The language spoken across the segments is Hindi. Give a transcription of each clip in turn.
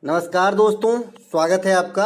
नमस्कार दोस्तों, स्वागत है आपका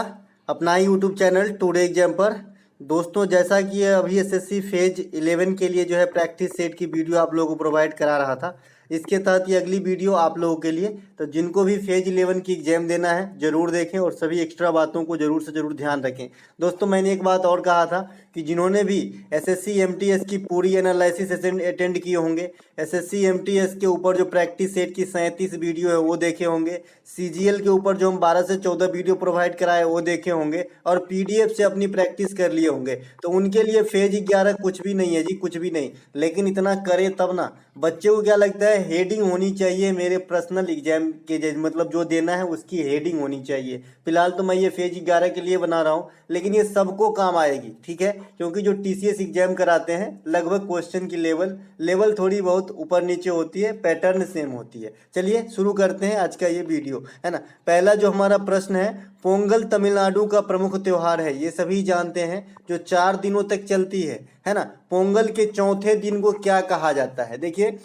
अपना ही यूट्यूब चैनल टुडे एग्जाम पर। दोस्तों, जैसा कि ये अभी एसएससी फेज 11 के लिए जो है प्रैक्टिस सेट की वीडियो आप लोगों को प्रोवाइड करा रहा था, इसके तहत ये अगली वीडियो आप लोगों के लिए। तो जिनको भी फेज 11 की एग्जाम देना है ज़रूर देखें और सभी एक्स्ट्रा बातों को ज़रूर से ज़रूर ध्यान रखें। दोस्तों, मैंने एक बात और कहा था कि जिन्होंने भी एसएससी एमटीएस की पूरी एनालिसिस अटेंड किए होंगे, एसएससी एमटीएस के ऊपर जो प्रैक्टिस सेट की 37 वीडियो है वो देखे होंगे, सीजीएल के ऊपर जो हम 12 से 14 वीडियो प्रोवाइड कराए वो देखे होंगे और पीडीएफ से अपनी प्रैक्टिस कर लिए होंगे, तो उनके लिए फेज 11 कुछ भी नहीं है जी, कुछ भी नहीं। लेकिन इतना करे तब ना। बच्चे को क्या लगता है, हेडिंग होनी चाहिए मेरे पर्सनल एग्जाम के मतलब जो देना है उसकी हेडिंग होनी चाहिए। फिलहाल तो मैं ये फेज 11 के लिए बना रहा हूँ, लेकिन ये सबको काम आएगी, ठीक है। क्योंकि जो टीसीएस एग्जाम कराते हैं लगभग क्वेश्चन की लेवल थोड़ी बहुत ऊपर नीचे होती है, पैटर्न सेम होती है। चलिए शुरू करते हैं आज का ये वीडियो, है ना। पहला जो हमारा प्रश्न है, पोंगल तमिलनाडु का प्रमुख त्योहार है, ये सभी जानते हैं, जो 4 दिनों तक चलती है ना। पोंगल के चौथे दिन को क्या कहा जाता है? देखिए,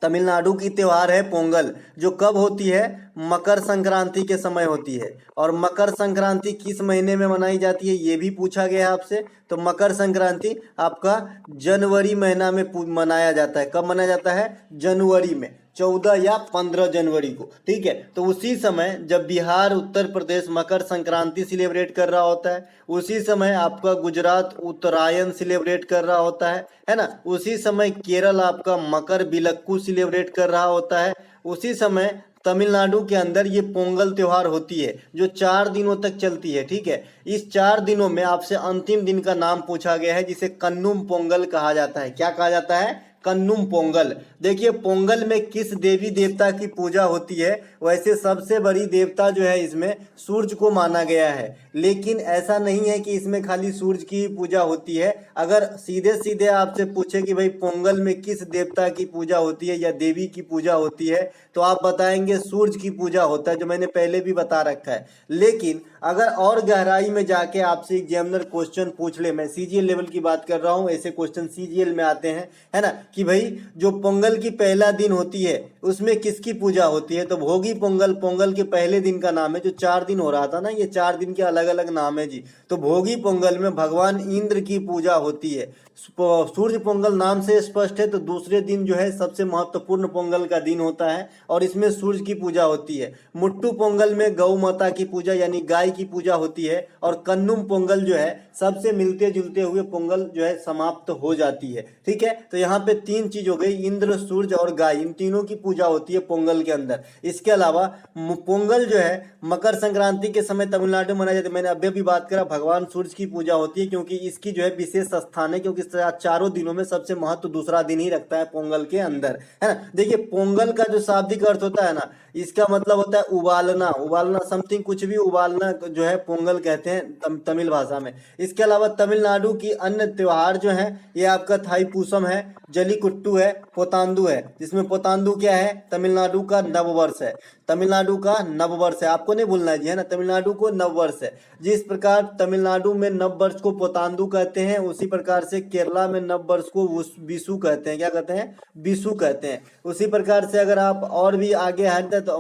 तमिलनाडु की त्योहार है पोंगल, जो कब होती है? मकर संक्रांति के समय होती है। और मकर संक्रांति किस महीने में मनाई जाती है ये भी पूछा गया है आपसे। तो मकर संक्रांति आपका जनवरी महीना में मनाया जाता है। कब मनाया जाता है? जनवरी में, 14 या 15 जनवरी को, ठीक है। तो उसी समय जब बिहार उत्तर प्रदेश मकर संक्रांति सेलिब्रेट कर रहा होता है, उसी समय आपका गुजरात उत्तरायण सेलिब्रेट कर रहा होता है ना। उसी समय केरल आपका मकर बिलक्कू सेलिब्रेट कर रहा होता है। उसी समय तमिलनाडु के अंदर ये पोंगल त्योहार होती है, जो 4 दिनों तक चलती है, ठीक है। इस 4 दिनों में आपसे अंतिम दिन का नाम पूछा गया है, जिसे कन्नुम पोंगल कहा जाता है। क्या कहा जाता है? कन्नुम पोंगल। देखिए, पोंगल में किस देवी देवता की पूजा होती है? वैसे सबसे बड़ी देवता जो है इसमें सूर्य को माना गया है, लेकिन ऐसा नहीं है कि इसमें खाली सूर्य की पूजा होती है। अगर सीधे सीधे आपसे पूछे कि भाई पोंगल में किस देवता की पूजा होती है या देवी की पूजा होती है, तो आप बताएंगे सूर्य की पूजा होता है, जो मैंने पहले भी बता रखा है। लेकिन अगर और गहराई में जाके आपसे एग्जामिनर क्वेश्चन पूछ ले, मैं सीजीएल लेवल की बात कर रहा हूँ, ऐसे क्वेश्चन सीजीएल में आते हैं, है ना, कि भाई जो पोंगल की पहला दिन होती है उसमें किसकी पूजा होती है? तो भोगी पोंगल, पोंगल के पहले दिन का नाम है। जो 4 दिन हो रहा था ना, ये 4 दिन के अलग अलग नाम है जी। तो भोगी पोंगल में भगवान इंद्र की पूजा होती है। सूर्य पोंगल नाम से स्पष्ट है, तो दूसरे दिन जो है सबसे महत्वपूर्ण पोंगल का दिन होता है और इसमें सूर्य की पूजा होती है। मुट्टू पोंगल में गौ माता की पूजा यानी गाय की पूजा होती है। और कन्नुम पोंगल जो है सबसे मिलते जुलते हुए पोंगल जो है समाप्त हो जाती है, ठीक है। तो यहाँ पे 3 चीज हो गई, इंद्र, सूर्य और गाय, इन तीनों की पूजा होती है पोंगल के अंदर। इसके अलावा पोंगल जो है मकर संक्रांति के समय तमिलनाडु में मनाया जाता है। मैंने अभी भी बात करा, भगवान सूर्य की पूजा होती है, क्योंकि इसकी जो है विशेष स्थान है, क्योंकि चारों दिनों में सबसे महत्व दूसरा दिन ही रखता है पोंगल के अंदर, है ना। देखिए, पोंगल का जो शाब्दिक अर्थ होता है ना, इसका मतलब होता है उबालना, उबालना समथिंग, कुछ भी उबालना जो है पोंगल कहते हैं तमिल भाषा में। इसके अलावा तमिलनाडु की अन्य त्योहार जो है, ये आपका थाईपूसम है, जलीकुट्टू है, पोतांदू है, जिसमें पोतांदू क्या है? तमिलनाडु का नववर्ष है। तमिलनाडु का नववर्ष है, आपको नहीं भूलना है जी, है ना। तमिलनाडु को नववर्ष है। जिस प्रकार तमिलनाडु में नववर्ष को पोतांदू कहते हैं, उसी प्रकार से केरला में नववर्ष को विशु कहते हैं। क्या कहते हैं? विशु कहते हैं। उसी प्रकार से अगर आप और भी आगे हटते तो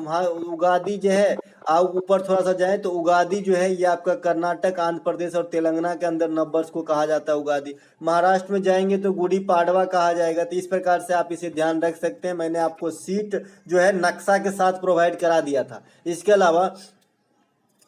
उगादी जो है, आप ऊपर थोड़ा सा जाए तो उगादी जो है ये आपका कर्नाटक, आंध्र प्रदेश और तेलंगाना के अंदर नववर्ष को कहा जाता है उगादी। महाराष्ट्र में जाएंगे तो गुड़ी पाड़वा कहा जाएगा। तो इस प्रकार से आप इसे ध्यान रख सकते हैं। मैंने आपको सीट जो है नक्शा के साथ प्रोवाइड करा दिया था। इसके अलावा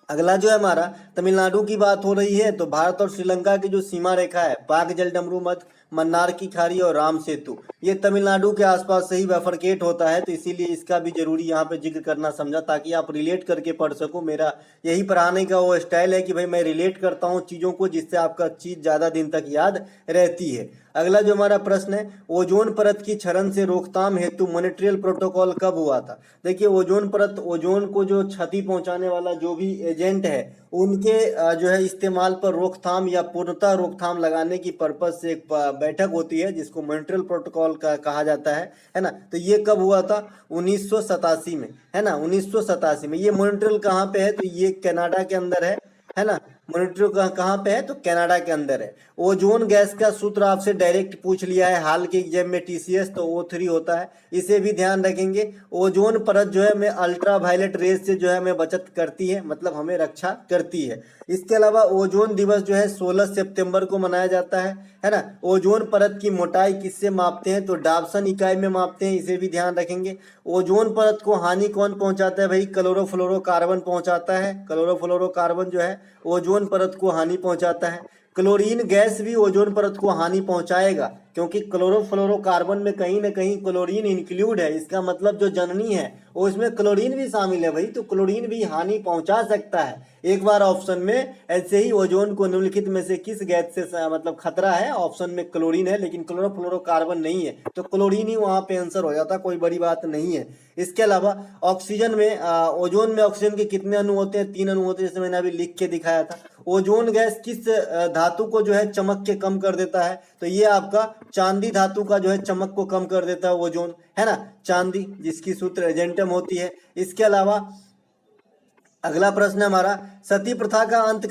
अगला जो है हमारा, तमिलनाडु की बात हो रही है तो भारत और श्रीलंका की जो सीमा रेखा है, पाक जल डमरू मठ, मन्नार की खाड़ी और राम सेतु, ये तमिलनाडु के आसपास से ही बैफरकेट होता है। तो इसीलिए इसका भी जरूरी यहाँ पे जिक्र करना समझा, ताकि आप रिलेट करके पढ़ सको। मेरा यही पढ़ाने का वो स्टाइल है कि भाई मैं रिलेट करता हूँ चीज़ों को, जिससे आपका चीज़ ज़्यादा दिन तक याद रहती है। अगला जो हमारा प्रश्न है, ओजोन परत की क्षरण से रोकथाम हेतु मॉन्ट्रियल प्रोटोकॉल कब हुआ था? देखिए, ओजोन परत, ओजोन को जो क्षति पहुंचाने वाला जो भी एजेंट है, उनके जो है इस्तेमाल पर रोकथाम या पूर्णतः रोकथाम लगाने की पर्पज से एक बैठक होती है, जिसको मॉन्ट्रियल प्रोटोकॉल का कहा जाता है ना। तो ये कब हुआ था? 1987 में, है ना। 1987 में। ये मॉन्ट्रियल कहाँ पे है? तो ये कनाडा के अंदर है ना। मोनेट्रो कहाँ पे है? तो कनाडा के अंदर है। ओजोन गैस का सूत्र आपसे डायरेक्ट पूछ लिया है हाल के एग्जाम में टीसीएस, तो O3 होता है, इसे भी ध्यान रखेंगे। ओजोन परत जो है हमें अल्ट्रा वायलेट रेज से जो है हमें बचत करती है, मतलब हमें रक्षा करती है। इसके अलावा ओजोन दिवस जो है 16 सितंबर को मनाया जाता है ना। ओजोन परत की मोटाई किससे मापते हैं? तो डाप्सन इकाई में मापते हैं, इसे भी ध्यान रखेंगे। ओजोन परत को हानि कौन पहुंचाता है भाई? क्लोरोफ्लोरोकार्बन पहुंचाता है। क्लोरोफ्लोरोकार्बन जो है ओजोन परत को हानि पहुंचाता है। क्लोरीन गैस भी ओजोन परत को हानि पहुंचाएगा, क्योंकि क्लोरोफ्लोरोकार्बन में कहीं ना कहीं क्लोरीन इंक्लूड है। इसका मतलब जो जननी है वो इसमें क्लोरीन भी शामिल है भाई, तो क्लोरीन भी हानि पहुंचा सकता है। एक बार ऑप्शन में ऐसे ही ओजोन को निम्नलिखित में से किस गैस से मतलब खतरा है? ऑप्शन में क्लोरीन है, लेकिन क्लोरोफ्लोरोकार्बन नहीं है, तो क्लोरीन ही वहां पे आंसर हो जाता, कोई बड़ी बात नहीं है। इसके अलावा ऑक्सीजन में ओजोन में ऑक्सीजन के कितने अणु होते हैं? 3 अणु होते हैं, जैसे मैंने अभी लिख के दिखाया था। ओजोन गैस किस धातु को जो है चमक के कम कर देता है? तो ये आपका चांदी धातु का जो है चमक को कम कर देता है ओजोन, है ना, चांदी, जिसकी सूत्र एजेंटम होती है। इसके अलावा अगला प्रश्न है हमारा, सती प्रथा का अंत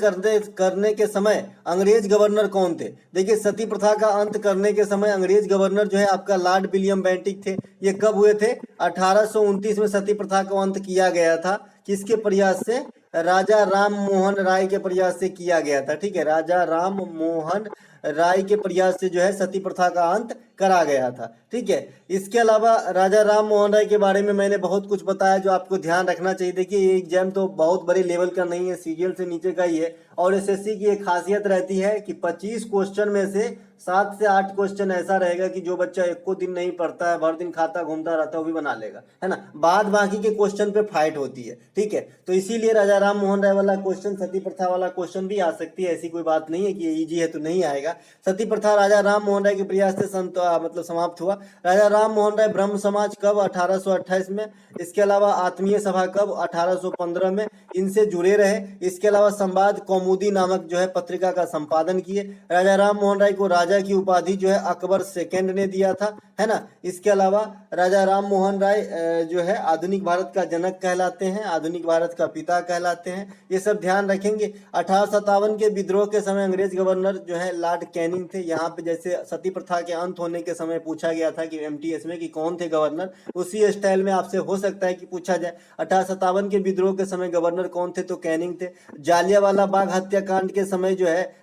करने के समय अंग्रेज गवर्नर कौन थे? देखिए, सती प्रथा का अंत करने के समय अंग्रेज गवर्नर जो है आपका लॉर्ड विलियम बेंटिक थे। ये कब हुए थे? 1829 में सती प्रथा का अंत किया गया था। किसके प्रयास से? राजा राम मोहन राय के प्रयास से किया गया था। ठीक है, राजा राम मोहन राय के प्रयास से जो है सती प्रथा का अंत करा गया था। ठीक है, इसके अलावा राजा राम मोहन राय के बारे में मैंने बहुत कुछ बताया जो आपको ध्यान रखना चाहिए। देखिए, ये एग्जाम तो बहुत बड़े लेवल का नहीं है, सीजीएल से नीचे का ही है, और एसएससी की एक खासियत रहती है कि 25 क्वेश्चन में से 7 से 8 क्वेश्चन ऐसा रहेगा कि जो बच्चा एक को दिन नहीं पढ़ता है, भर दिन खाता घूमता रहता है, वो भी बना लेगा, है ना। बाद बाकी के क्वेश्चन पे फाइट होती है। ठीक है, तो इसीलिए राजा राम मोहन राय वाला क्वेश्चन, सती प्रथा वाला क्वेश्चन भी आ सकती है, ऐसी कोई बात नहीं है कि ये इजी है तो नहीं आएगा। सती प्रथा राजा राम मोहन राय के प्रयास से मतलब समाप्त हुआ। राजा राम मोहन राय ब्रह्म समाज कब? 1828 में। इसके अलावा आत्मीय सभा कब? 1815 में। इनसे जुड़े रहे। इसके अलावा संवाद कौमुदी नामक जो है पत्रिका का संपादन किए। राजा राम मोहन राय को राजा की उपाधि जो है अकबर सेकंड ने दिया था, है ना। इसके अलावा राजा राम मोहन राय जो है आधुनिक भारत का जनक कहलाते हैं, आधुनिक भारत का पिता कहलाते हैं। ये सब ध्यान रखेंगे। 1857 के विद्रोह के समय अंग्रेज गवर्नर जो है लॉर्ड कैनिंग थे। यहाँ पे जैसे सती प्रथा के अंत होने के समय पूछा गया था कि एमटीएस में कि कौन थे गवर्नर, उसी स्टाइल में आपसे हो सकता है कि पूछा जाए 1857 के विद्रोह के समय गवर्नर कौन थे? तो कैनिंग थे। जालियांवाला बाग हत्याकांड के समय जो है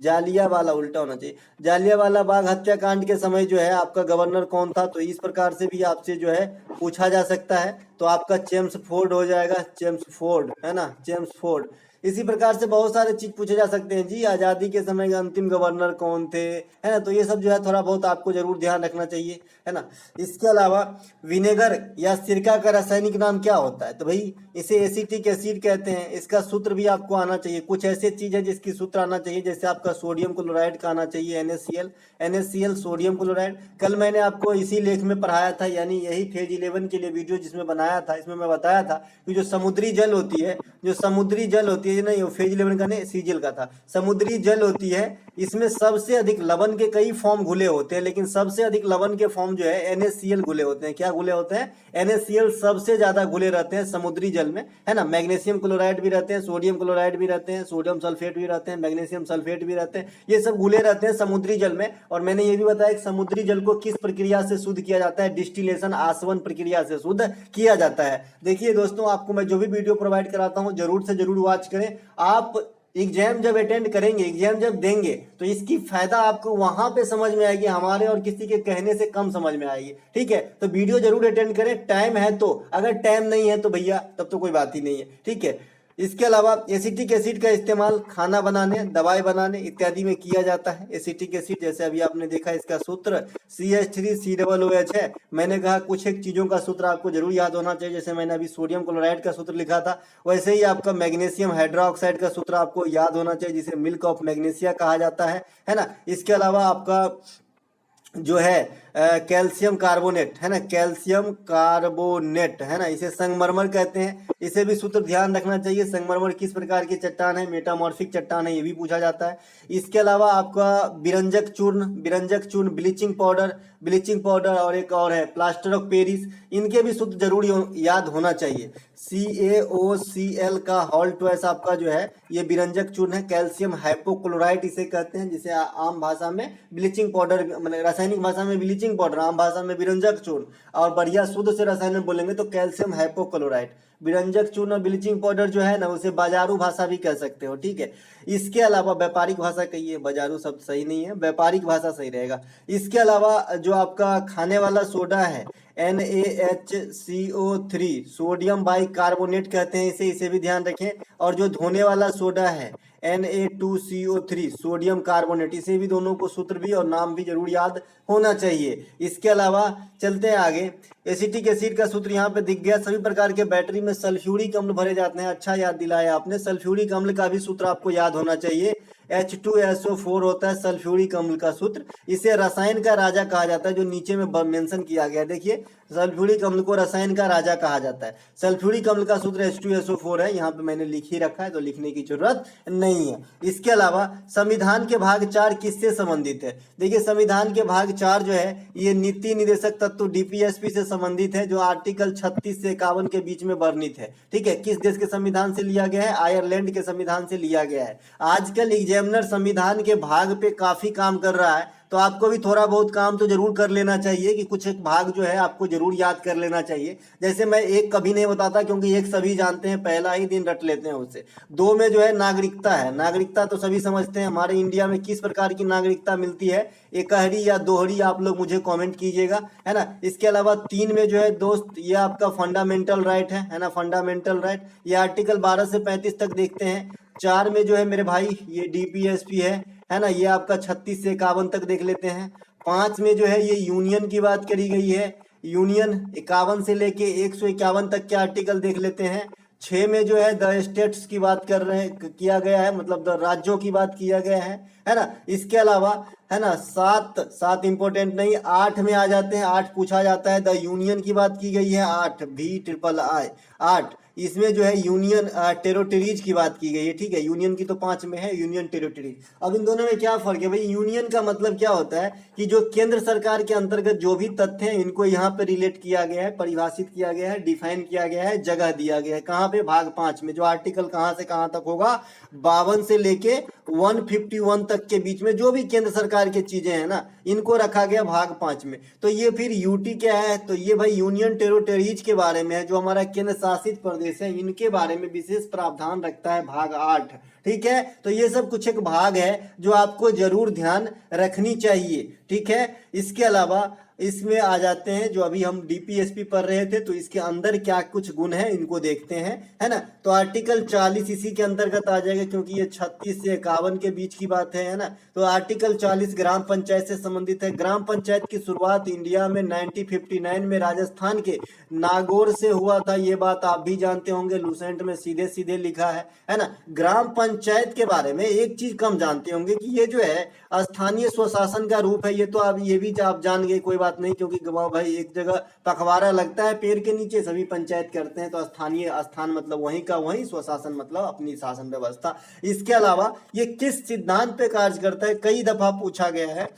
जालियांवाला उल्टा होना चाहिए, जालियांवाला बाग हत्याकांड के समय जो है आपका गवर्नर कौन था? तो इस प्रकार से भी आपसे जो है पूछा जा सकता है। तो आपका चेम्सफोर्ड हो जाएगा, चेम्सफोर्ड, है ना, चेम्सफोर्ड। इसी प्रकार से बहुत सारे चीज पूछे जा सकते हैं जी। आजादी के समय के अंतिम गवर्नर कौन थे, है ना। तो ये सब जो है थोड़ा बहुत आपको जरूर ध्यान रखना चाहिए, है ना। इसके अलावा विनेगर या सिरका का रासायनिक नाम क्या होता है? तो भाई इसे एसिटिक एसिड कहते हैं। इसका सूत्र भी आपको आना चाहिए। कुछ ऐसे चीज है जिसकी सूत्र आना चाहिए, जैसे आपका सोडियम क्लोराइड का आना चाहिए, NaCl सोडियम क्लोराइड। कल मैंने आपको इसी लेख में पढ़ाया था, यानी यही फेज 11 के लिए वीडियो जिसमें बनाया था, इसमें मैं बताया था कि जो समुद्री जल होती है नहीं, वो फेज 11 का नहीं, सीजीएल का था। समुद्री जल होती है, इसमें सबसे अधिक लवण के कई फॉर्म घुले होते हैं, लेकिन सबसे अधिक लवण के फॉर्म जो है NaCl घुले होते हैं। क्या घुले होते हैं? NaCl सबसे ज्यादा घुले रहते हैं समुद्री जल में, है ना। मैग्नीशियम क्लोराइड भी रहते हैं, सोडियम क्लोराइड भी रहते हैं, सोडियम सल्फेट भी रहते हैं, मैग्नीशियम सल्फेट भी रहते हैं। ये सब घुले रहते हैं समुद्री जल में। और मैंने ये भी बताया कि समुद्री जल को किस प्रक्रिया से शुद्ध किया जाता है? डिस्टिलेशन, आसवन प्रक्रिया से शुद्ध किया जाता है। देखिए दोस्तों, आपको मैं जो भी वीडियो प्रोवाइड कराता हूँ जरूर से जरूर वॉच करें। आप एग्जाम जब अटेंड करेंगे, एग्जाम जब देंगे, तो इसकी फायदा आपको वहां पे समझ में आएगी, हमारे और किसी के कहने से कम समझ में आएगी। ठीक है, तो वीडियो जरूर अटेंड करें, टाइम है तो। अगर टाइम नहीं है तो भैया तब तो कोई बात ही नहीं है। ठीक है, इसके अलावा एसिटिक एसिड का इस्तेमाल खाना बनाने, दवाई बनाने इत्यादि में किया जाता है। एसिटिक एसिड जैसे अभी आपने देखा, इसका सूत्र CH3COOH है। मैंने कहा कुछ एक चीजों का सूत्र आपको जरूर याद होना चाहिए, जैसे मैंने अभी सोडियम क्लोराइड का सूत्र लिखा था, वैसे ही आपका मैग्नीशियम हाइड्रोक्साइड का सूत्र आपको याद होना चाहिए, जिसे मिल्क ऑफ मैग्नीशिया कहा जाता है ना। इसके अलावा आपका जो है कैल्शियम कार्बोनेट, है ना, कैल्शियम कार्बोनेट, है ना, इसे संगमरमर कहते हैं। इसे भी सूत्र ध्यान रखना चाहिए। संगमरमर किस प्रकार की चट्टान है? मेटामॉर्फिक चट्टान है, ये भी पूछा जाता है। इसके अलावा आपका बिरंजक चूर्ण, ब्लीचिंग पाउडर और एक और है प्लास्टर ऑफ पेरिस, इनके भी सूत्र जरूर याद होना चाहिए। CaOCl का हॉल्ट ट्वाइस आपका जो है ये विरंजक चूर्ण है। कैल्शियम हाइपोक्लोराइट इसे कहते हैं, जिसे आम भाषा में ब्लीचिंग पाउडर, मतलब रासायनिक भाषा में ब्लीचिंग पाउडर, आम भाषा में विरंजक चूर्ण, और बढ़िया शुद्ध से रसायन में बोलेंगे तो कैल्शियम हाइपोक्लोराइट। विरंजक चूर्ण और ब्लीचिंग पाउडर जो है ना, उसे बाजारू भाषा भी कह सकते हो, ठीक है। इसके अलावा व्यापारिक भाषा कहिए, बाजारू शब्द सही नहीं है, व्यापारिक भाषा सही रहेगा। इसके अलावा जो आपका खाने वाला सोडा है NaHCO3, सोडियम बाइकार्बोनेट कहते हैं इसे भी ध्यान रखें। और जो धोने वाला सोडा है Na2CO3, सोडियम कार्बोनेट, इसे भी दोनों को सूत्र भी और नाम भी जरूर याद होना चाहिए। इसके अलावा चलते हैं आगे। एसिटिक एसिड का सूत्र यहाँ पे दिख गया। सभी प्रकार के बैटरी में सल्फ्यूरिक अम्ल भरे जाते हैं, अच्छा याद दिलाया आपने। सल्फ्यूरिक अम्ल का भी सूत्र आपको याद होना चाहिए। H2SO4 होता है सल्फ्यूरिक अम्ल का सूत्र। इसे रसायन का राजा कहा जाता है, जो नीचे में मेंशन किया गया। देखिए, सल्फ्यूरिक अम्ल को रसायन का राजा कहा जाता है। सल्फ्यूरिक अम्ल का सूत्र H2SO4 है, यहाँ पे मैंने लिख ही रखा है तो लिखने की जरूरत नहीं है। इसके अलावा संविधान के भाग 4 किससे संबंधित है? देखिए, संविधान के भाग 4 जो है ये नीति निदेशक तत्व DPSP से संबंधित है, जो आर्टिकल 36 से 51 के बीच में वर्णित है, ठीक है। किस देश के संविधान से लिया गया है? आयरलैंड के संविधान से लिया गया है। आजकल एग्जामिनर संविधान के भाग पे काफी काम कर रहा है, तो आपको भी थोड़ा बहुत काम तो जरूर कर लेना चाहिए कि कुछ एक भाग जो है आपको जरूर याद कर लेना चाहिए। जैसे मैं एक कभी नहीं बताता, क्योंकि एक सभी जानते हैं, पहला ही दिन रट लेते हैं उसे। 2 में जो है नागरिकता है, नागरिकता तो सभी समझते हैं। हमारे इंडिया में किस प्रकार की नागरिकता मिलती है, एकहरी या दोहरी, आप लोग मुझे कमेंट कीजिएगा, है ना। इसके अलावा 3 में जो है दोस्त, ये आपका फंडामेंटल राइट है ना, फंडामेंटल राइट, ये आर्टिकल 12 से 35 तक देखते हैं। 4 में जो है मेरे भाई ये DPSP है ना, ये आपका 36 से 51 तक देख लेते हैं। 5 में जो है ये यूनियन की बात करी गई है, यूनियन 51 से लेके 151 तक के आर्टिकल देख लेते हैं। 6 में जो है द स्टेट्स की बात कर रहे हैं, किया गया है, मतलब द राज्यों की बात किया गया है ना। इसके अलावा है ना 7 इंपॉर्टेंट नहीं, 8 में आ जाते हैं। 8 पूछा जाता है, द यूनियन की बात की गई है, 8 VIII 8, इसमें जो है यूनियन टेरिटरीज की बात की गई है, ठीक है। यूनियन की तो 5 में है, यूनियन टेरिटरीज। अब इन दोनों में क्या फर्क है भाई? यूनियन का मतलब क्या होता है कि जो केंद्र सरकार के अंतर्गत जो भी तथ्य हैं, इनको यहाँ पे रिलेट किया गया है, परिभाषित किया गया है, डिफाइन किया गया है, जगह दिया गया है। कहाँ पे? भाग 5 में। जो आर्टिकल कहाँ से कहाँ तक होगा? 52 से लेके 151 तक के बीच में जो भी केंद्र सरकार की चीजें हैं ना, इनको रखा गया भाग 5 में। तो ये फिर यूटी क्या है? तो ये भाई यूनियन टेरिटरीज के बारे में है, जो हमारा केंद्र शासित प्रदेश है, इनके बारे में विशेष प्रावधान रखता है भाग 8, ठीक है। तो ये सब कुछ एक भाग है जो आपको जरूर ध्यान रखनी चाहिए, ठीक है। इसके अलावा इसमें आ जाते हैं, जो अभी हम DPSP पढ़ रहे थे, तो इसके अंदर क्या कुछ गुण है इनको देखते हैं, है ना। तो आर्टिकल 40 इसी के अंतर्गत आ जाएगा, क्योंकि ये 36 से 51 के बीच की बात है ना। तो आर्टिकल 40 ग्राम पंचायत से संबंधित है। ग्राम पंचायत की शुरुआत इंडिया में 1959 में राजस्थान के नागौर से हुआ था, ये बात आप भी जानते होंगे, लुसेंट में सीधे सीधे लिखा है ना। ग्राम पंचायत के बारे में एक चीज कम जानते होंगे कि ये जो है स्थानीय स्वशासन का रूप है। ये तो आप ये भी आप जान गए, कोई बात नहीं, क्योंकि भाई एक जगह पखवाड़ा लगता है पेड़ के नीचे, सभी पंचायत करते हैं, तो स्थानीय स्थान मतलब वहीं का वहीं, स्वशासन मतलब अपनी शासन व्यवस्था। इसके अलावा ये किस सिद्धांत पे कार्य करता है, कई दफा पूछा गया है,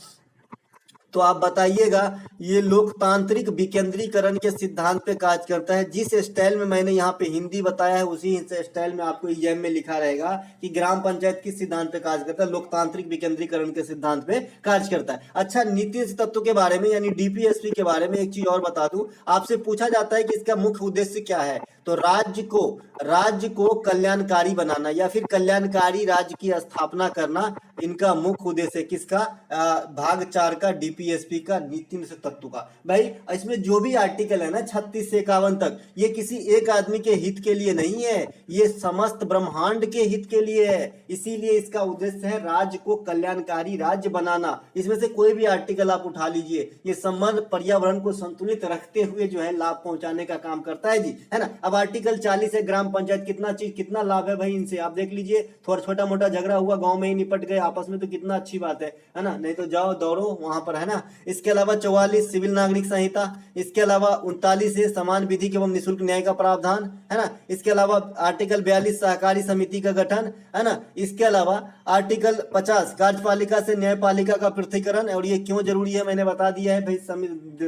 तो आप बताइएगा। ये लोकतांत्रिक विकेंद्रीकरण के सिद्धांत पे कार्य करता है। जिस स्टाइल में मैंने यहाँ पे हिंदी बताया है, उसी स्टाइल में आपको एग्जाम में लिखा रहेगा कि ग्राम पंचायत किस सिद्धांत पे कार्य करता है, लोकतांत्रिक विकेंद्रीकरण के सिद्धांत पे कार्य करता है। अच्छा, नीति तत्व के बारे में यानी DPSP के बारे में एक चीज और बता दूं, आपसे पूछा जाता है कि इसका मुख्य उद्देश्य क्या है, तो राज्य को कल्याणकारी बनाना या फिर कल्याणकारी राज्य की स्थापना करना, इनका मुख्य उद्देश्य किसका? भाग 4 का DPSP का, नीति तत्व का। भाई इसमें जो भी आर्टिकल है ना 36 से 51 तक, ये किसी एक आदमी के हित के लिए नहीं है, ये समस्त ब्रह्मांड के हित के लिए है। इसीलिए इसका उद्देश्य है राज्य को कल्याणकारी राज्य बनाना। इसमें से कोई भी आर्टिकल आप उठा लीजिए, ये संबंध पर्यावरण को संतुलित रखते हुए जो है लाभ पहुंचाने का काम करता है जी, है ना। अब आर्टिकल 40 है ग्राम पंचायत, कितना लाभ है भाई इनसे, आप देख लीजिए। थोड़ा छोटा मोटा झगड़ा हुआ, गांव में ही निपट गए, आपस में तो कितना अच्छी बात है ना, नहीं तो जाओ दौड़ो वहां पर, है ना। इसके अलावा 44 सिविल नागरिक संहिता, इसके अलावा 39 है समान विधिक एवं निःशुल्क न्याय का प्रावधान, है ना। इसके अलावा आर्टिकल 42 सहकारी समिति का गठन, है ना। इसके अलावा आर्टिकल 50 कार्यपालिका से न्यायपालिका का पृथकीकरण, और ये क्यों जरूरी है मैंने बता दिया है भाई,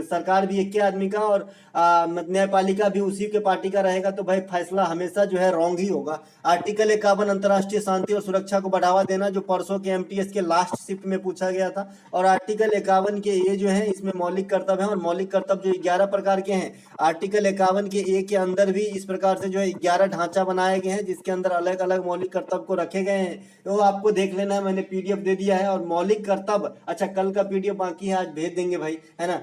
सरकार भी एक के आदमी का और न्यायपालिका भी उसी के पार्टी का रहेगा, तो भाई फैसला हमेशा जो है रॉन्ग ही होगा। आर्टिकल 51 अंतर्राष्ट्रीय शांति और सुरक्षा को बढ़ावा देना, जो परसों के एमटीएस के लास्ट शिफ्ट में पूछा गया था। और आर्टिकल 51 के ये जो है इसमें मौलिक कर्तव्य है, और मौलिक कर्तव्य जो 11 प्रकार के हैं, आर्टिकल 51 के ए के अंदर भी इस प्रकार से जो है 11 ढांचा बनाए गए हैं, जिसके अंदर अलग अलग मौलिक कर्तव्य को रखे गए हैं। तो आपको देख लेना है, मैंने पीडीएफ दे दिया है। और मौलिक कर्तव्य, अच्छा कल का पीडीएफ बाकी है, आज भेज देंगे भाई, है ना।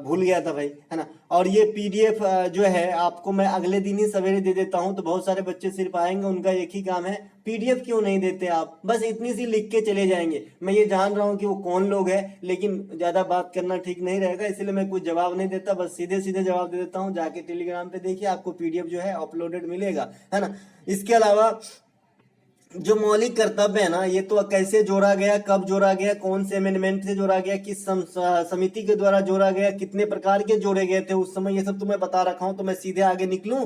भूल गया था भाई, है ना। और ये पीडीएफ जो है आपको मैं अगले दिन ही सवेरे दे देता हूं। तो बहुत सारे बच्चे सिर्फ आएंगे, उनका एक ही काम है, पीडीएफ क्यों नहीं देते आप, बस इतनी सी लिख के चले जाएंगे। मैं ये जान रहा हूं कि वो कौन लोग हैं, लेकिन ज्यादा बात करना ठीक नहीं रहेगा, इसलिए मैं कुछ जवाब नहीं देता, बस सीधे सीधे जवाब दे देता हूँ। जाके टेलीग्राम पे देखिए, आपको पीडीएफ जो है अपलोडेड मिलेगा, है ना। इसके अलावा जो मौलिक कर्तव्य है ना, ये तो कैसे जोड़ा गया, कब जोड़ा गया, कौन से अमेंडमेंट से जोड़ा गया, किस समिति के द्वारा जोड़ा गया, कितने प्रकार के जोड़े गए थे उस समय, ये सब तो मैं बता रखा हूं। तो मैं सीधे आगे निकलूं।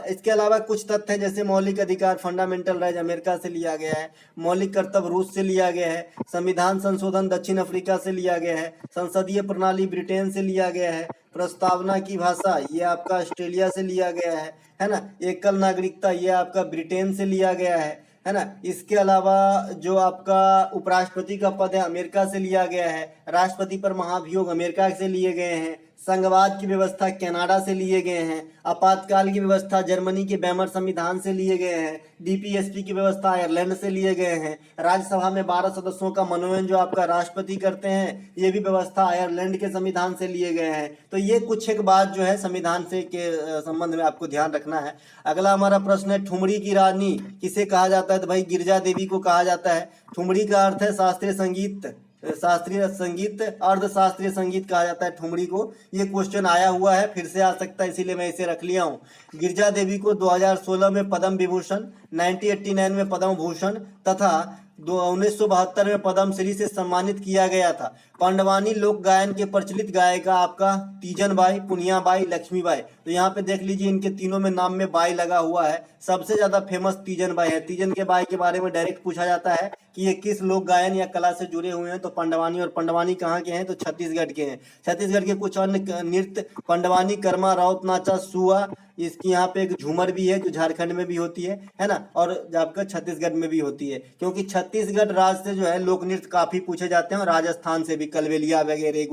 इसके अलावा कुछ तथ्य हैं, जैसे मौलिक अधिकार फंडामेंटल राइट अमेरिका से लिया गया है, मौलिक कर्तव्य रूस से लिया गया है, संविधान संशोधन दक्षिण अफ्रीका से लिया गया है, संसदीय प्रणाली ब्रिटेन से लिया गया है, प्रस्तावना की भाषा ये आपका ऑस्ट्रेलिया से लिया गया है ना। एकल नागरिकता ये आपका ब्रिटेन से लिया गया है ना। इसके अलावा जो आपका उपराष्ट्रपति का पद है अमेरिका से लिया गया है, राष्ट्रपति पर महाभियोग अमेरिका से लिए गए हैं, संघवाद की व्यवस्था कनाडा से लिए गए हैं, आपातकाल की व्यवस्था जर्मनी के बैमर संविधान से लिए गए हैं, डीपीएसपी की व्यवस्था आयरलैंड से लिए गए हैं, राज्यसभा में 12 सदस्यों का मनोनयन जो आपका राष्ट्रपति करते हैं, ये भी व्यवस्था आयरलैंड के संविधान से लिए गए हैं। तो ये कुछ एक बात जो है संविधान से के संबंध में आपको ध्यान रखना है। अगला हमारा प्रश्न है, ठुमरी की रानी किसे कहा जाता है, तो भाई गिरजा देवी को कहा जाता है। ठुमरी का अर्थ है शास्त्रीय संगीत, शास्त्रीय संगीत, अर्ध शास्त्रीय संगीत कहा जाता है ठुमरी को। ये क्वेश्चन आया हुआ है, फिर से आ सकता है, इसीलिए मैं इसे रख लिया हूँ। गिरजा देवी को 2016 में पद्म विभूषण, 1989 में पद्म भूषण तथा 1972 में पद्म श्री से सम्मानित किया गया था। पांडवानी लोक गायन के प्रचलित गायिका आपका तीजन बाई, पुनिया बाई, लक्ष्मी बाई। तो यहाँ पे देख लीजिए, इनके तीनों में नाम में बाई लगा हुआ है। सबसे ज्यादा फेमस तीजन बाई है। तीजन के बाई के बारे में डायरेक्ट पूछा जाता है कि ये किस लोक गायन या कला से जुड़े हुए हैं, तो पंडवानी। और पंडवानी कहाँ के हैं, तो छत्तीसगढ़ के हैं। छत्तीसगढ़ के कुछ अन्य नृत्य, पंडवानी, कर्मा, राउत नाचा, सुआ, इसकी यहाँ पे एक झूमर भी है जो झारखंड में भी होती है ना, और आपका छत्तीसगढ़ में भी होती है, क्योंकि छत्तीसगढ़ राज्य से जो है लोक नृत्य काफी पूछे जाते हैं, और राजस्थान से भी कलवेलिया वगैरह,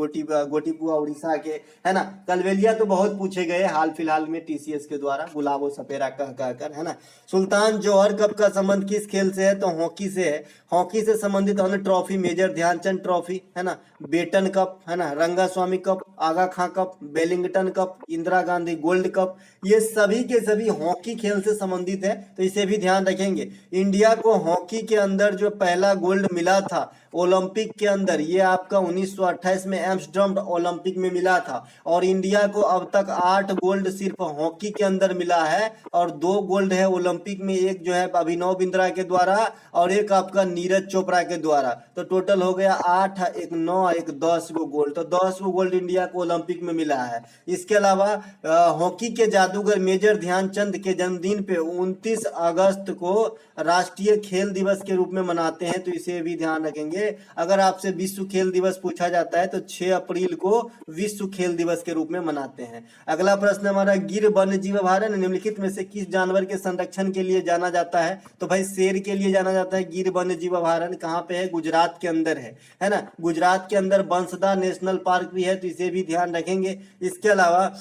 गोटीपुआ उड़ीसा के, है ना। कलवेलिया तो बहुत पूछे गए हाल फिलहाल में टीसीएस के द्वारा, गुलाबो सपेरा कह कहकर, है ना। सुल्तान जौहर कप का संबंध किस खेल से है, तो हॉकी से है। हॉकी से संबंधित अन्य ट्रॉफी, मेजर ध्यानचंद ट्रॉफी, है ना, बेटन कप, है ना, Rangaswamy cup, Aga Khan cup, Wellington cup, Indira Gandhi gold cup, ये सभी के सभी हॉकी खेल से संबंधित है, तो इसे भी ध्यान रखेंगे। इंडिया को हॉकी के अंदर जो पहला गोल्ड मिला था ओलंपिक के अंदर, ये आपका 1928 में एम्स्टर्डम ओलंपिक में मिला था। और इंडिया को अब तक 8 गोल्ड सिर्फ हॉकी के अंदर मिला है, और 2 गोल्ड है ओलंपिक में, एक जो है अभिनव बिंद्रा के द्वारा और एक आपका नीरज चोपड़ा के द्वारा। तो टोटल हो गया 8, एक 9, एक 10 गो गोल्ड। तो 10 गो गोल्ड इंडिया को ओलंपिक में मिला है। इसके अलावा हॉकी के जादूगर मेजर ध्यानचंद के जन्मदिन पे 29 अगस्त को राष्ट्रीय खेल दिवस के रूप में मनाते हैं, तो इसे भी ध्यान रखेंगे। अगर आपसे विश्व खेल दिवस पूछा जाता है तो 6 अप्रैल को विश्व खेल दिवस के रूप में मनाते हैं। अगला प्रश्न हमारा, गिर वन्य जीव अभयारण्य निम्नलिखित में से किस जानवर के संरक्षण के लिए जाना जाता है, तो भाई शेर के लिए जाना जाता है। गिर वन्य जीव अभयारण्य कहाँ पे है, गुजरात के अंदर है ना। गुजरात के अंदर बंसदा नेशनल पार्क भी है, तो इसे भी ध्यान रखेंगे। इसके अलावा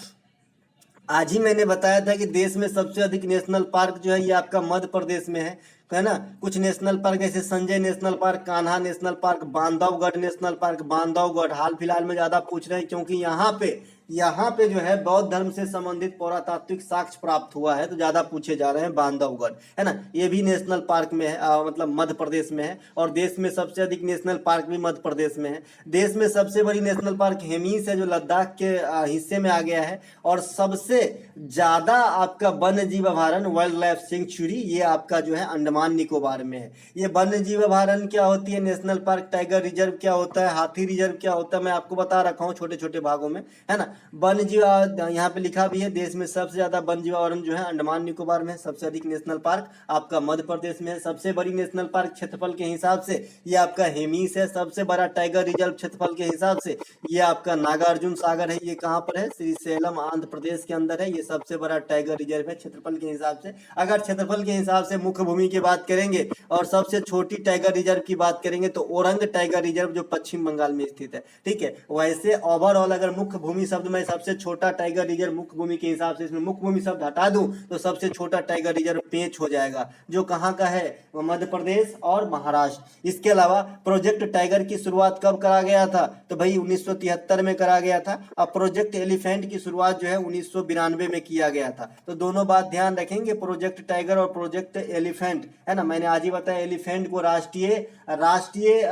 आज ही मैंने बताया था कि देश में सबसे अधिक नेशनल पार्क जो है ये आपका मध्य प्रदेश में है ना। कुछ नेशनल पार्क जैसे Sanjay national park, Kanha national park, Bandhavgarh national park, Bandhavgarh हाल फिलहाल में ज्यादा पूछ रहे हैं, क्योंकि यहाँ पे यहाँ पे जो है बौद्ध धर्म से संबंधित पुरातात्विक साक्ष्य प्राप्त हुआ है, तो ज्यादा पूछे जा रहे हैं बांधवगढ़, है ना। ये भी नेशनल पार्क में है, मतलब मध्य प्रदेश में है। और देश में सबसे अधिक नेशनल पार्क भी मध्य प्रदेश में है। देश में सबसे बड़ी नेशनल पार्क हेमीस है, जो लद्दाख के हिस्से में आ गया है। और सबसे ज्यादा आपका वन्य जीव अभयारण्य वाइल्ड लाइफ सेंचुरी ये आपका जो है अंडमान निकोबार में है। ये वन्य जीव अभयारण्य क्या होती है, नेशनल पार्क, टाइगर रिजर्व क्या होता है, हाथी रिजर्व क्या होता है, मैं आपको बता रखा हूँ छोटे छोटे भागों में, है ना। वन्य जीव यहाँ पे लिखा भी है, देश में सबसे ज्यादा वन्य जीव अभयारण्य जो है अंडमान निकोबार में है। सबसे अधिक नेशनल पार्क आपका मध्य प्रदेश में है। सबसे बड़ी नेशनल पार्क क्षेत्रफल के हिसाब से ये आपका हेमीस है। सबसे बड़ा टाइगर रिजर्व क्षेत्रफल के हिसाब से ये आपका नागार्जुन सागर है। ये कहाँ पर है, श्रीशैलम आंध्र प्रदेश के अंदर है। ये सबसे बड़ा टाइगर रिजर्व है क्षेत्रफल के हिसाब से। अगर क्षेत्रफल के हिसाब से मुख्य भूमि की बात करेंगे और सबसे छोटी टाइगर रिजर्व की बात करेंगे तो ओरंग टाइगर रिजर्व जो पश्चिम बंगाल में स्थित है, ठीक है। वैसे ओवरऑल अगर मुख्य भूमि शब्द में सबसे छोटा टाइगर रिजर्व मुख्य भूमि के हिसाब से इसमें मुख्य भूमि शब्द हटा दूं तो सबसे छोटा टाइगर रिजर्व पेंच हो जाएगा, जो कहाँ का है, मध्य प्रदेश और महाराष्ट्र। इसके अलावा प्रोजेक्ट टाइगर की शुरुआत कब करा गया था, तो भाई 1973 में करा गया था। और प्रोजेक्ट एलिफेंट की शुरुआत जो है 1992 में किया गया था। तो दोनों बात ध्यान रखेंगे, प्रोजेक्ट टाइगर और प्रोजेक्ट एलिफेंट, है ना। मैंने आज ही बताया एलिफेंट को राष्ट्रीय राष्ट्रीय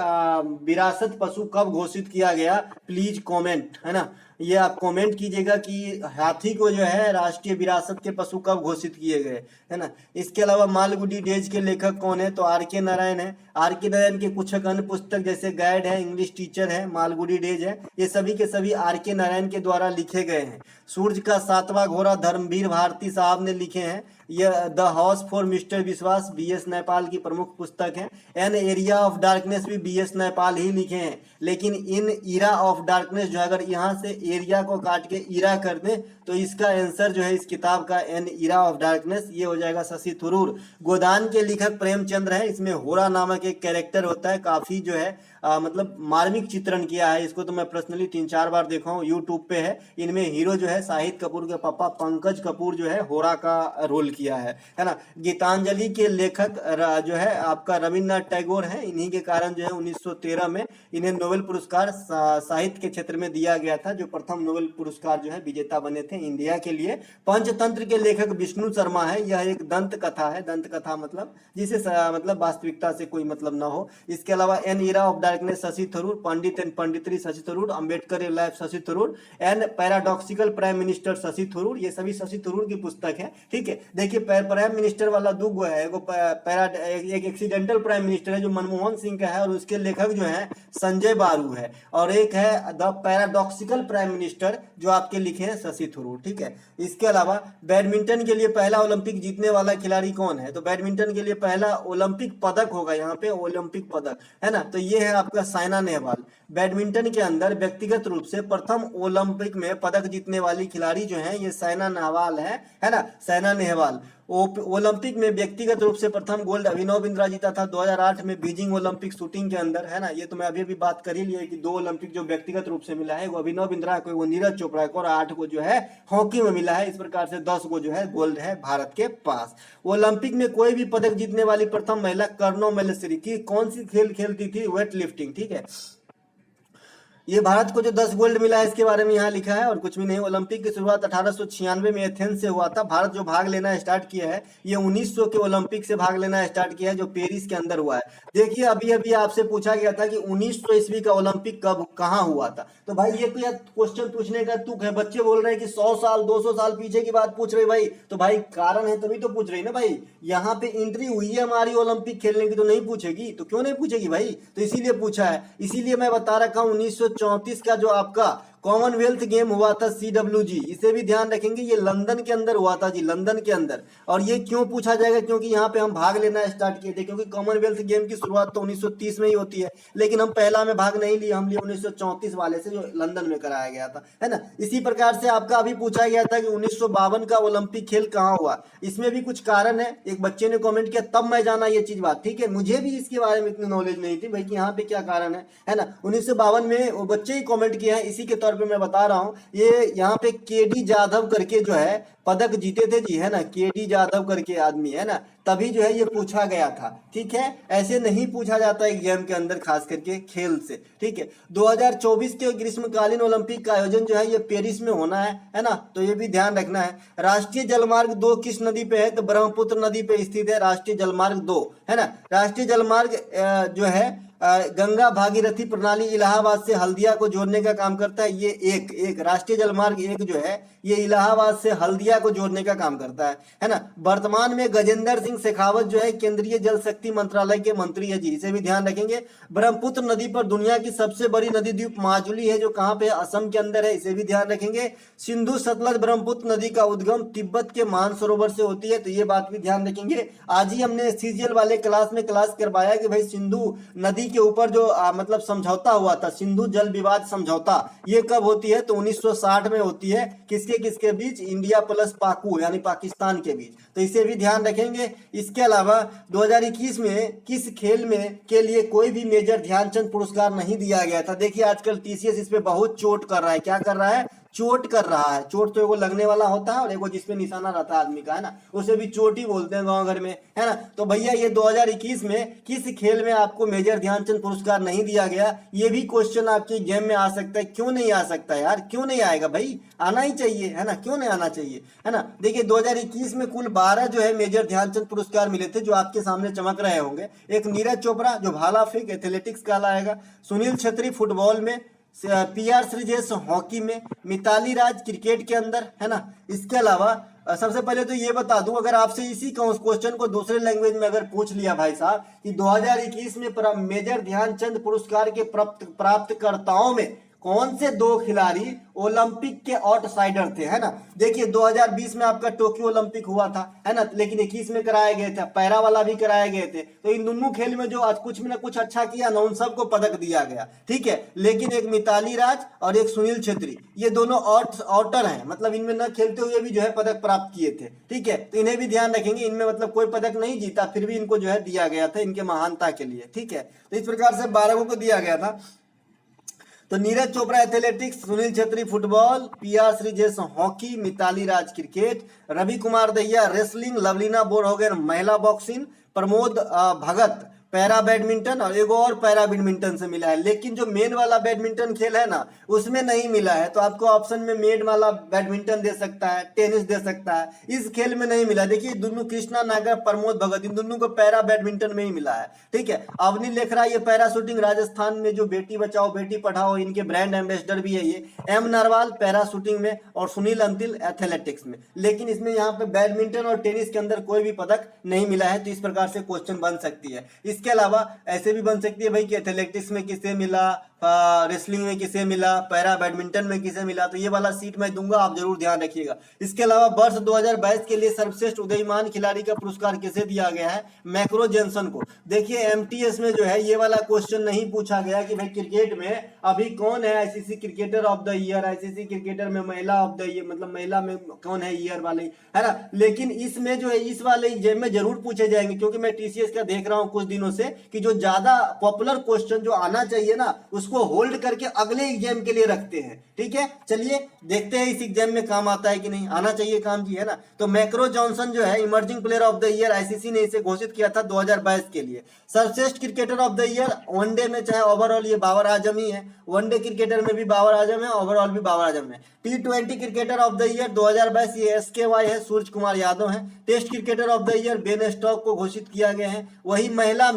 विरासत पशु कब घोषित किया गया, प्लीज कमेंट, है ना। ये आप कमेंट कीजिएगा कि हाथी को जो है राष्ट्रीय विरासत के पशु कब घोषित किए गए, है ना। इसके अलावा मालगुडी डेज के लेखक कौन है, तो आर के नारायण है। आर के नारायण के कुछ अन्य पुस्तक जैसे गाइड है, इंग्लिश टीचर है, मालगुडी डेज है, ये सभी के सभी आर के नारायण के द्वारा लिखे गए हैं। सूरज का सातवां घोड़ा धर्मवीर भारती साहब ने लिखे हैं। यह द हाउस फॉर मिस्टर विश्वास बी.एस. नैपाल की प्रमुख पुस्तक है। एन एरिया ऑफ डार्कनेस भी बी.एस. नैपाल ही लिखे हैं। लेकिन इन इरा ऑफ डार्कनेस जो अगर यहाँ से एरिया को काट के इरा कर दें तो इसका आंसर जो है इस किताब का एन इरा ऑफ डार्कनेस ये हो जाएगा शशि थरूर। गोदान के लेखक प्रेमचंद्र है। इसमें होरा नामक एक कैरेक्टर होता है, काफी जो है मतलब मार्मिक चित्रण किया है। इसको तो मैं पर्सनली 3-4 बार देखा हूँ, यूट्यूब पे है। इनमें हीरो जो है शाहिद कपूर के पापा पंकज कपूर जो है होरा का रोल किया है ना। गीतांजलि के लेखक जो है आपका रविन्द्रनाथ टैगोर है। इन्हीं के कारण जो है 1913 में इन्हें नोबेल पुरस्कार साहित्य के क्षेत्र में दिया गया था, जो प्रथम नोबेल पुरस्कार जो है विजेता बने थे इंडिया के लिए। पंचतंत्र के लेखक विष्णु शर्मा है। यह एक दंत कथा है। दंत कथा मतलब जिसे मतलब वास्तविकता से कोई मतलब ना हो। इसके अलावा an era of darkness Shashi Tharoor, पंडित एंड पंडितरी Shashi Tharoor, Ambedkar a life Shashi Tharoor and paradoxical prime minister Shashi Tharoor, ये सभी शशि थरूर की पुस्तक है, ठीक है। देखिए प्राइम मिनिस्टर वाला दो है, एक एक्सीडेंटल प्राइम मिनिस्टर है जो मनमोहन सिंह का है और उसके लेखक जो है संजय बारू है, और एक है द पैराडॉक्सिकल प्राइम मिनिस्टर जो आपके लिखे हैं शशि थरूर, ठीक है। इसके अलावा बैडमिंटन के लिए पहला ओलंपिक जीतने वाला खिलाड़ी कौन है, तो बैडमिंटन के लिए पहला ओलंपिक पदक होगा यहाँ पे, ओलंपिक पदक, है ना। तो ये है आपका साइना नेहवाल। बैडमिंटन के अंदर व्यक्तिगत रूप से प्रथम ओलंपिक में पदक जीतने वाली खिलाड़ी जो है ये साइना नेहवाल है ना, साइना नेहवाल। ओलंपिक में व्यक्तिगत रूप से प्रथम गोल्ड अभिनव बिंद्रा जीता था 2008 में बीजिंग ओलंपिक शूटिंग के अंदर, है ना। ये तो मैं अभी अभी बात कर ही लिया कि 2 ओलंपिक जो व्यक्तिगत रूप से मिला है वो अभिनव बिंद्रा को, वो नीरज चोपड़ा को, और 8 को जो है हॉकी में मिला है। इस प्रकार से 10 को जो है गोल्ड है भारत के पास। ओलंपिक में कोई भी पदक जीतने वाली प्रथम महिला कर्नो मल्लेश्वरी की कौन सी खेल खेलती थी, वेट लिफ्टिंग, ठीक है। ये भारत को जो 10 गोल्ड मिला है इसके बारे में यहाँ लिखा है और कुछ भी नहीं। ओलंपिक की शुरुआत 1896 में एथेंस से हुआ था। भारत जो भाग लेना स्टार्ट किया है ये 1900 के ओलंपिक से भाग लेना स्टार्ट किया है जो पेरिस के अंदर हुआ है। देखिए अभी अभी आपसे पूछा गया था कि 1900 ईस्वी का ओलंपिक कब कहाँ हुआ था, तो भाई ये तो यार क्वेश्चन पूछने का तुक है। बच्चे बोल रहे हैं कि 100 साल 200 साल पीछे की बात पूछ रहे भाई, तो भाई कारण है तभी तो पूछ रही ना भाई। यहाँ पे एंट्री हुई है हमारी ओलंपिक खेलने की तो नहीं पूछेगी, तो क्यों नहीं पूछेगी भाई, तो इसीलिए पूछा है। इसीलिए मैं बता रखा हूँ 1934 का जो आपका कॉमनवेल्थ गेम हुआ था CWG, इसे भी ध्यान रखेंगे, ये लंदन के अंदर हुआ था जी, लंदन के अंदर। और ये क्यों पूछा जाएगा, क्योंकि यहाँ पे हम भाग लेना स्टार्ट किए थे, क्योंकि कॉमनवेल्थ गेम की शुरुआत तो 1930 में ही होती है, लेकिन हम पहला में भाग नहीं लिए, हम लिए 1934 वाले से जो लंदन में कराया गया था, है ना। इसी प्रकार से आपका अभी पूछा गया था कि 1952 का ओलंपिक खेल कहाँ हुआ, इसमें भी कुछ कारण है। एक बच्चे ने कॉमेंट किया तब मैं जाना ये चीज बात, ठीक है। मुझे भी इसके बारे में इतनी नॉलेज नहीं थी भाई कि यहाँ पे क्या कारण है ना। 1952 में वो बच्चे ही कॉमेंट किया है, इसी के तौर पे मैं बता रहा हूँ, ये यहाँ पे केडी जाधव करके जो है पदक जीते थे जी, है ना, केडी जाधव करके आदमी, है ना, तभी जो है ये पूछा गया था। ठीक है, ऐसे नहीं पूछा जाता एग्जाम के अंदर, खास करके खेल से। ठीक है, 2024 के ग्रीष्मकालीन ओलंपिक का आयोजन जो है ये पेरिस में होना है ना, तो ये भी ध्यान रखना है। राष्ट्रीय जलमार्ग 2 किस नदी पे है? तो ब्रह्मपुत्र नदी पे स्थित है राष्ट्रीय जलमार्ग 2, है ना। राष्ट्रीय जलमार्ग जो है गंगा भागीरथी प्रणाली इलाहाबाद से हल्दिया को जोड़ने का काम करता है। ये एक राष्ट्रीय जलमार्ग 1 जो है ये इलाहाबाद से हल्दिया को जोड़ने का काम करता है ना। वर्तमान में गजेंद्र सिंह शेखावत जो है केंद्रीय जल शक्ति मंत्रालय के मंत्री है जी, इसे भी ध्यान रखेंगे। ब्रह्मपुत्र नदी पर दुनिया की सबसे बड़ी नदी द्वीप माजुली है, जो कहाँ पे? असम के अंदर है, इसे भी ध्यान रखेंगे। सिंधु सतलज ब्रह्मपुत्र नदी का उद्गम तिब्बत के मानसरोवर से होती है, तो ये बात भी ध्यान रखेंगे। आज ही हमने सीजीएल वाले क्लास में क्लास करवाया कि भाई सिंधु नदी के ऊपर जो मतलब समझौता हुआ था, सिंधु जल विवाद समझौता, ये कब होती है? तो 1960 में होती है। किसके किसके बीच? इंडिया प्लस पाकू यानी पाकिस्तान के बीच, तो इसे भी ध्यान रखेंगे। इसके अलावा 2021 में किस खेल में के लिए कोई भी मेजर ध्यानचंद पुरस्कार नहीं दिया गया था? देखिए आजकल टीसीएस इस पे बहुत चोट कर रहा है। क्या कर रहा है? चोट कर रहा है। चोट तो एगो लगने वाला होता है और एगो जिसपे निशाना रहता है आदमी का, है ना, उसे भी चोट ही बोलते हैं गांव घर में, है ना। तो भैया ये 2021 में किस खेल में आपको मेजर ध्यानचंद पुरस्कार नहीं दिया गया? ये भी क्वेश्चन आपके एग्जाम में आ सकता है। क्यों नहीं आ सकता यार? क्यों नहीं आएगा भाई? आना ही चाहिए, है ना, क्यों नहीं आना चाहिए, है ना। देखिए 2021 में कुल 12 जो है मेजर ध्यानचंद पुरस्कार मिले थे, जो आपके सामने चमक रहे होंगे। एक नीरज चोपड़ा जो भाला फेंक एथलेटिक्स कहलाएगा, सुनील छेत्री फुटबॉल में, पीआर श्रीजेश हॉकी में, मिताली राज क्रिकेट के अंदर, है ना। इसके अलावा सबसे पहले तो ये बता दूं, अगर आपसे इसी क्वेश्चन को दूसरे लैंग्वेज में अगर पूछ लिया भाई साहब कि 2021 में मेजर ध्यानचंद पुरस्कार के प्राप्तकर्ताओं में कौन से 2 खिलाड़ी ओलंपिक के आउटसाइडर थे, है ना। देखिए 2020 में आपका टोक्यो ओलंपिक हुआ था, है ना, लेकिन 21 में कराए गए थे, पैरा वाला भी कराए गए थे। तो इन दोनों खेल में जो आज कुछ में ना कुछ अच्छा किया ना, उन सबको पदक दिया गया। ठीक है, लेकिन एक मिताली राज और एक सुनील छेत्री, ये दोनों आउटर हैं, मतलब इनमें न खेलते हुए भी जो है पदक प्राप्त किए थे। ठीक है, तो इन्हें भी ध्यान रखेंगे। इनमें मतलब कोई पदक नहीं जीता, फिर भी इनको जो है दिया गया था इनके महानता के लिए। ठीक है, तो इस प्रकार से 12 को दिया गया था। तो Neeraj Chopra athletics, Sunil Chhetri football, PR Sreejesh hockey, Mithali Raj cricket, Ravi Kumar Dahiya wrestling, Lovlina Borgohain महिला boxing, Pramod Bhagat para badminton, और एक और पैरा बैडमिंटन से मिला है। लेकिन जो मेन वाला बैडमिंटन खेल है ना, उसमें नहीं मिला है। तो आपको ऑप्शन में मेन वाला बैडमिंटन दे सकता है, टेनिस दे सकता है, इस खेल में नहीं मिला। देखिए दोनों कृष्णा नागर, प्रमोद भगत, इन दोनों को पैरा बैडमिंटन में ही मिला है। ठीक है, अवनी लेखरा ये पैरा शूटिंग, राजस्थान में जो बेटी बचाओ बेटी पढ़ाओ इनके ब्रांड एम्बेसडर भी है ये। एम नरवाल पैरा शूटिंग में और सुनील अंतिल एथलेटिक्स में। लेकिन इसमें यहाँ पे बैडमिंटन और टेनिस के अंदर कोई भी पदक नहीं मिला है। तो इस प्रकार से क्वेश्चन बन सकती है। इसके अलावा ऐसे भी बन सकती है भाई कि एथलेटिक्स में किसे मिला, रेसलिंग में किसे मिला, पैरा बैडमिंटन में किसे मिला। तो ये वाला सीट मैं दूंगा, आप जरूर ध्यान रखिएगा। इसके अलावा वर्ष 2022 के लिए सर्वश्रेष्ठ उदयमान खिलाड़ी का पुरस्कार किसे दिया गया है? मैक्रो जेनसन को। देखिए एमटीएस में जो है ये वाला क्वेश्चन नहीं पूछा गया कि भाई क्रिकेट में अभी कौन है ICC cricketer of the year, ICC cricketer में महिला ऑफ द ईयर, मतलब महिला में कौन है ईयर वाले, है ना। लेकिन इसमें जो है इस वाले एग्जाम में जरूर पूछे जाएंगे, क्योंकि मैं टीसीएस का देख रहा हूं कुछ दिनों से कि जो ज्यादा पॉपुलर क्वेश्चन जो आना चाहिए ना, उसको होल्ड करके अगले एग्जाम के लिए रखते हैं। ठीक है, चलिए देखते हैं इस एग्जाम में काम आता है कि नहीं। आना चाहिए काम जी, है ना। तो मैक्रो जॉनसन जो है emerging player of the year, ICC ने इसे घोषित किया था 2022 के लिए। सर्वश्रेष्ठ cricketer of the year one day में चाहे ओवरऑल ये बाबर आजम ही है। वनडे क्रिकेटर में भी बाबर आजम है, ओवरऑल भी बाबर आजम है। T20 cricketer of the year 2022 ये एसकेवाई है, सूरज कुमार यादव है। Test cricketer of the year Ben Stokes को घोषित किया गया है। वही महिला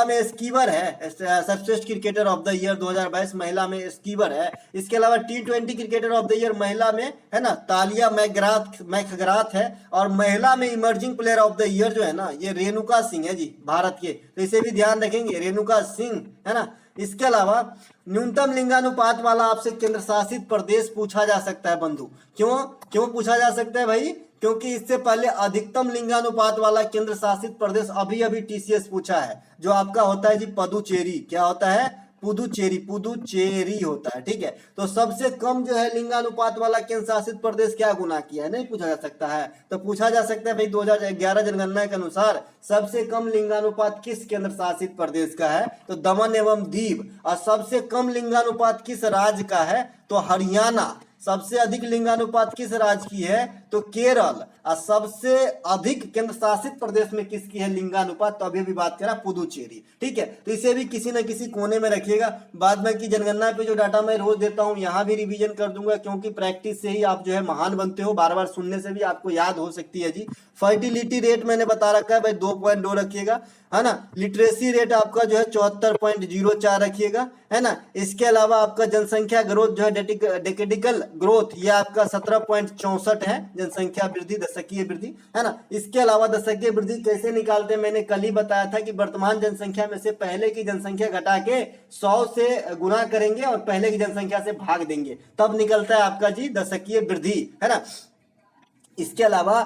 में स्कीवर है सर्वश्रेष्ठ क्रिकेटर ऑफ द ईयर 2022, महिला में स्कीवर है। इसके अलावा T20 cricketer of the year महिला में, है ना, तालिया मैकग्राथ है। और महिला में emerging player of the year जो है ना, ये रेणुका सिंह है जी, भारत के। तो इसे भी ध्यान रखेंगे, रेणुका सिंह, है ना। इसके अलावा न्यूनतम लिंगानुपात वाला आपसे केंद्र शासित प्रदेश पूछा जा सकता है बंधु। क्यों पूछा जा सकता है भाई? क्योंकि इससे पहले अधिकतम लिंगानुपात वाला केंद्र शासित प्रदेश अभी टीसीएस पूछा है, जो आपका होता है जी पदुचेरी। क्या होता है? पुदुचेरी, पुदुचेरी होता है, ठीक है। तो सबसे कम जो है लिंगानुपात वाला केंद्र शासित प्रदेश क्या गुना किया है, नहीं पूछा जा सकता है। तो पूछा जा सकता है भाई 2011 जनगणना के अनुसार सबसे कम लिंगानुपात किस केंद्र शासित प्रदेश का है, तो दमन एवं दीव। और सबसे कम लिंगानुपात किस राज्य का है, तो हरियाणा। सबसे अधिक लिंगानुपात किस राज्य की है, तो केरल। और सबसे अधिक केंद्र शासित प्रदेश में किसकी है लिंगानुपात, तो अभी भी बात करा पुदुचेरी, ठीक है। तो इसे भी किसी न किसी कोने में रखिएगा। बाद में की जनगणना पे जो डाटा मैं रोज देता हूं यहाँ भी रिवीजन कर दूंगा, क्योंकि प्रैक्टिस से ही आप जो है महान बनते हो, बार बार सुनने से भी आपको याद हो सकती है जी। फर्टिलिटी रेट मैंने बता रखा है भाई 2.2 रखिएगा, है ना। लिटरेसी रेट आपका जो है 74.04 रखिएगा, है ना। इसके अलावा आपका जनसंख्या ग्रोथ जो है डेकेडिकल ग्रोथ ये आपका 17.64 है, जनसंख्या वृद्धि, दशकीय वृद्धि, है ना। इसके अलावा दशकीय वृद्धि कैसे निकालते हैं मैंने कल ही बताया था कि वर्तमान जनसंख्या में से पहले की जनसंख्या घटा के 100 से गुना करेंगे और पहले की जनसंख्या से भाग देंगे, तब निकलता है आपका जी दशकीय वृद्धि, है ना। इसके अलावा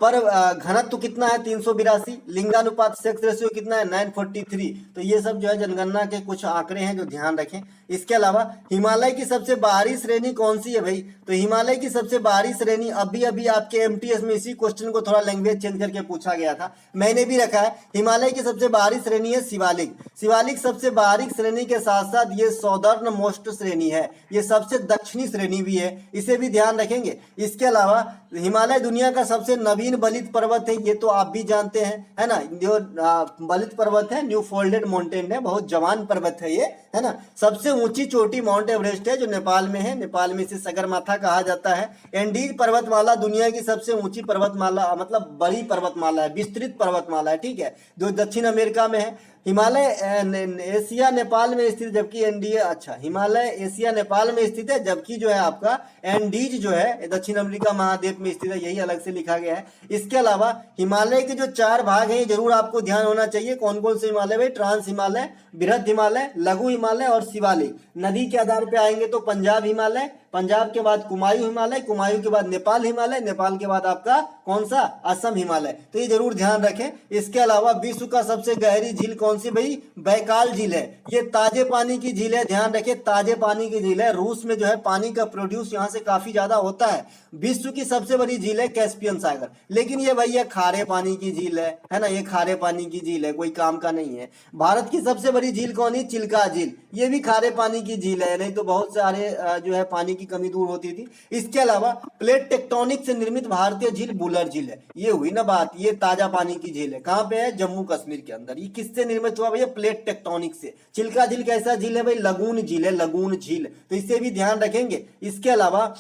पर घनत्व कितना है 382, लिंगानुपात सेक्स रेशियो कितना है 943। तो ये सब जो है जनगणना के कुछ आंकड़े हैं जो ध्यान रखें। इसके अलावा हिमालय की सबसे बाहरी श्रेणी कौन सी है भाई, तो हिमालय की सबसे बाहरी श्रेणी अभी अभी आपके एमटीएस में इसी क्वेश्चन को थोड़ा लैंग्वेज चेंज करके पूछा गया था, मैंने भी रखा है। हिमालय की सबसे बाहरी श्रेणी है शिवालिक। शिवालिक सबसे बाहरी श्रेणी के साथ साथ ये सौदर्न मोस्ट श्रेणी है, ये सबसे दक्षिणी श्रेणी भी है, इसे भी ध्यान रखेंगे। इसके अलावा हिमालय दुनिया का सबसे नवीन बलित पर्वत है, ये तो आप भी जानते हैं, है ना। जो बलित पर्वत है न्यू फोल्डेड माउंटेन है, बहुत जवान पर्वत है ये, है ना। सबसे ऊंची चोटी माउंट एवरेस्ट है जो नेपाल में है, नेपाल में इसे सगरमाथा कहा जाता है। एंडीज पर्वतमाला दुनिया की सबसे ऊंची पर्वतमाला, मतलब बड़ी पर्वतमाला है, विस्तृत पर्वतमाला है, ठीक है, जो दक्षिण अमेरिका में है। हिमालय एशिया नेपाल में स्थित, जबकि एनडीए, अच्छा, हिमालय एशिया नेपाल में स्थित है, जबकि जो है आपका एंडीज जो है दक्षिण अमेरिका महाद्वीप में स्थित है, यही अलग से लिखा गया है। इसके अलावा हिमालय के जो 4 भाग हैं जरूर आपको ध्यान होना चाहिए, कौन कौन से हिमालय भाई, ट्रांस हिमालय, बृहद हिमालय, लघु हिमालय और शिवालिक। नदी के आधार पे आएंगे तो पंजाब हिमालय, पंजाब के बाद कुमायूं हिमालय, कुमायूं के बाद नेपाल हिमालय, नेपाल के बाद आपका कौन सा, असम हिमालय। तो ये जरूर ध्यान रखें। इसके अलावा विश्व का सबसे गहरी झील कौन सी भाई, बैकाल झील है, ये ताजे पानी की झील है, ध्यान रखें, ताजे पानी की झील है। रूस में जो है पानी का प्रोड्यूस यहाँ से काफी ज्यादा होता है। विश्व की सबसे बड़ी झील है कैस्पियन सागर, लेकिन ये भैया खारे पानी की झील है ना, ये खारे पानी की झील है, कोई काम का नहीं है। भारत की सबसे बड़ी झील कौन है, चिल्का झील, ये भी खारे पानी की झील है, नहीं तो बहुत सारे जो है पानी की कमी दूर होती थी। इसके अलावा प्लेट टेक्टोनिक से निर्मित भारतीय झील बुलर झील है, ये हुई ना बात, ये ताजा पानी की झील है, कहाँ पे है, जम्मू कश्मीर के अंदर। ये किससे निर्मित हुआ भैया, प्लेट टेक्टोनिक से। चिल्का झील कैसा झील है भाई, लगून झील है, लगून झील, तो इसे भी ध्यान रखेंगे। इसके अलावा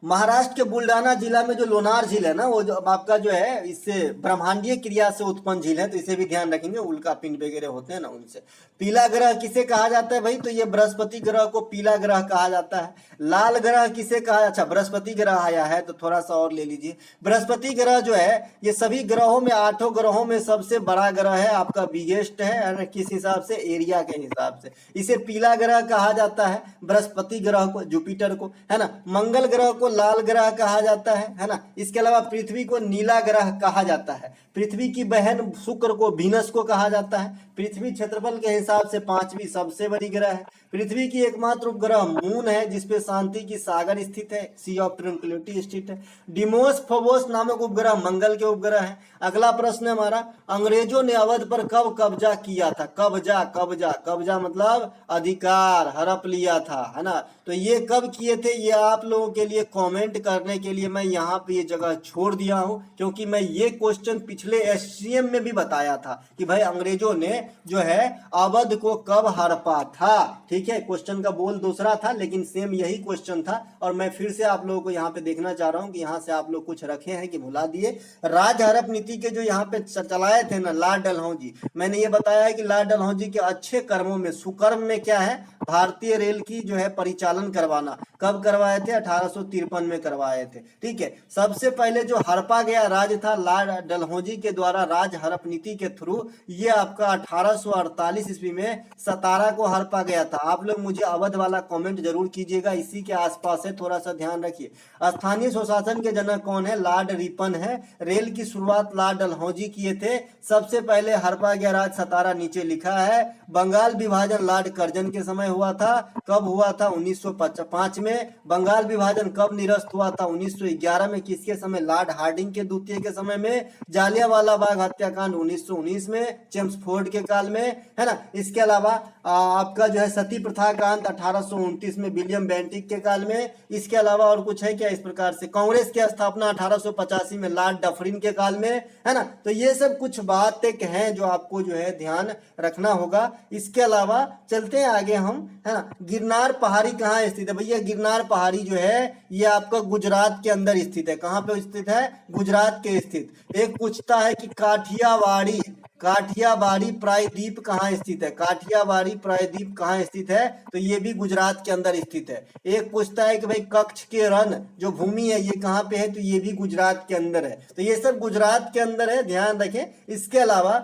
महाराष्ट्र के बुल्डाना जिला में जो लोनार झील है ना, वो जो आपका जो है इससे ब्रह्मांडीय क्रिया से उत्पन्न झील है, तो इसे भी ध्यान रखेंगे, उल्का पिंड वगैरह होते हैं ना उनसे। पीला ग्रह किसे कहा जाता है भाई, तो ये बृहस्पति ग्रह को पीला ग्रह कहा जाता है। लाल ग्रह किसे कहा, अच्छा बृहस्पति ग्रह आया है तो थोड़ा सा और ले लीजिए। बृहस्पति ग्रह जो है ये सभी ग्रहों में 8 ग्रहों में सबसे बड़ा ग्रह है, आपका बिगेस्ट है, किस हिसाब से, एरिया के हिसाब से। इसे पीला ग्रह कहा जाता है, बृहस्पति ग्रह को, जुपिटर को, है ना। मंगल ग्रह को लाल ग्रह कहा जाता है ना। इसके अलावा पृथ्वी को नीला ग्रह कहा जाता है। पृथ्वी की बहन शुक्र को वीनस को कहा जाता है। पृथ्वी क्षेत्रफल के हिसाब से 5वीं सबसे बड़ी ग्रह है। पृथ्वी की एकमात्र उपग्रह मून है, जिसपे शांति की सागर स्थित है, सी ऑफ ट्रैंक्विलिटी स्थित है। डिमोस फोबोस नामक उपग्रह मंगल के उपग्रह है। अगला प्रश्न है हमारा, अंग्रेजों ने अवध पर कब कब्जा किया था, कब्जा, कब्जा, कब्जा मतलब अधिकार, हड़प लिया था, है ना। तो ये कब किए थे, ये आप लोगों के लिए कमेंट करने के लिए मैं यहाँ पे ये जगह छोड़ दिया हूँ, क्योंकि मैं ये क्वेश्चन पिछले एससीएम में भी बताया था कि भाई अंग्रेजों ने जो है अवध को कब हड़पा था, ठीक है। क्वेश्चन का बोल दूसरा था, लेकिन सेम यही क्वेश्चन था, और मैं फिर से आप लोगों को यहाँ पे देखना चाह रहा हूँ कि यहाँ से आप लोग कुछ रखे हैं कि भुला दिए। राज हड़प नीति के जो यहाँ पे चलाए थे ना लॉर्ड डलहौजी, मैंने ये बताया है कि लॉर्ड डलहौजी के अच्छे कर्मों में, सुकर्म में क्या है, भारतीय रेल की जो है परिचालन करवाना। कब करवाए थे? 1853 में करवाए थे। ठीक है, सबसे पहले जो हड़पा गया राज्य था लॉर्ड डलहौजी के द्वारा राज हड़प नीति के थ्रू, ये आपका 1848 ईस्वी में सतारा को हड़पा गया था। आप लोग मुझे अवध वाला कमेंट जरूर कीजिएगा, इसी के आसपास है, थोड़ा सा ध्यान रखिए। स्थानीय स्वशासन के जनक कौन है? लॉर्ड रिपन है। रेल की शुरुआत लॉर्ड डलहौजी किए थे। सबसे पहले हड़पा गया राज सतारा नीचे लिखा है। बंगाल विभाजन लॉर्ड कर्जन के समय हुआ था। कब हुआ था? 1905 में। बंगाल विभाजन कब निरस्त हुआ था? 1911 में। किसके समय? लॉर्ड हार्डिंग के द्वितीय के समय में। जालियांवाला बाग हत्याकांड 1919 में, चेम्सफोर्ड के काल में, है ना। इसके अलावा आपका जो है सती प्रथा का अंत 1829 में विलियम बेंटिक के काल में। इसके अलावा और कुछ है क्या? इस प्रकार से कांग्रेस की स्थापना 1885 में लॉर्ड डफरिन के काल में, है ना। तो ये सब कुछ बातें हैं जो आपको जो है ध्यान रखना होगा। इसके अलावा चलते हैं आगे हम, है ना। गिरनार पहाड़ी कहाँ स्थित है? भैया गिरनार पहाड़ी जो है ये आपका गुजरात के अंदर स्थित है। कहाँ पे स्थित है? गुजरात के स्थित। एक पूछता है कि काठियावाड़ी प्रायद्वीप कहाँ स्थित है? काठियावाड़ी प्रायद्वीप कहाँ स्थित है? तो ये भी गुजरात के अंदर स्थित है। एक पूछता है कि भाई कच्छ के रण जो भूमि है ये कहाँ पे है? तो ये भी गुजरात के अंदर है। तो ये सब गुजरात के अंदर है, ध्यान रखें। इसके अलावा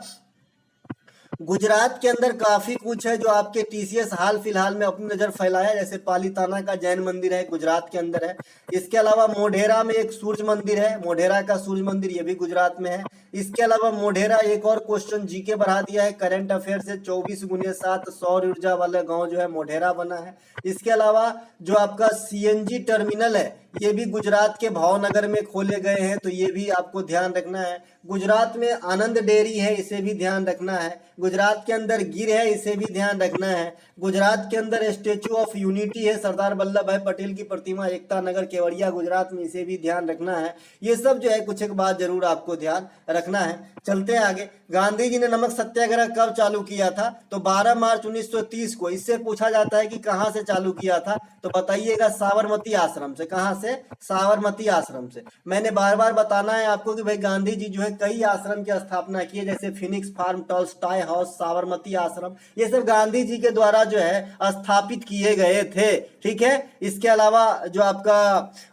गुजरात के अंदर काफी कुछ है जो आपके टीसीएस हाल फिलहाल में अपनी नजर फैलाया, जैसे पालीताना का जैन मंदिर है, गुजरात के अंदर है। इसके अलावा मोढेरा में एक सूर्य मंदिर है, मोढेरा का सूर्य मंदिर, ये भी गुजरात में है। इसके अलावा मोढेरा, एक और क्वेश्चन जीके बढ़ा दिया है करंट अफेयर से, 24x7 सौर ऊर्जा वाला गांव जो है मोढेरा बना है। इसके अलावा जो आपका सीएनजी टर्मिनल है ये भी गुजरात के भावनगर में खोले गए हैं, तो ये भी आपको ध्यान रखना है। गुजरात में आनंद डेयरी है, इसे भी ध्यान रखना है। गुजरात के अंदर गिर है, इसे भी ध्यान रखना है। गुजरात के अंदर स्टेचू ऑफ यूनिटी है, सरदार वल्लभ भाई पटेल की प्रतिमा, एकता नगर केवड़िया गुजरात में, इसे भी ध्यान रखना है। ये सब जो है कुछ एक बात जरूर आपको ध्यान रखना है। चलते हैं आगे। गांधी जी ने नमक सत्याग्रह कब चालू किया था? तो 12 मार्च 1930 को। इससे पूछा जाता है कि कहां से चालू किया था, तो बताइएगा साबरमती आश्रम से। कहां से? साबरमती आश्रम से। मैंने बार बार बताना है आपको कि भाई गांधी जी जो है कई आश्रम की स्थापना की है, जैसे Phoenix farm, Tolstoy house, Sabarmati ashram, ये सब गांधी जी के द्वारा जो है स्थापित किए गए थे। ठीक है। इसके अलावा जो आपका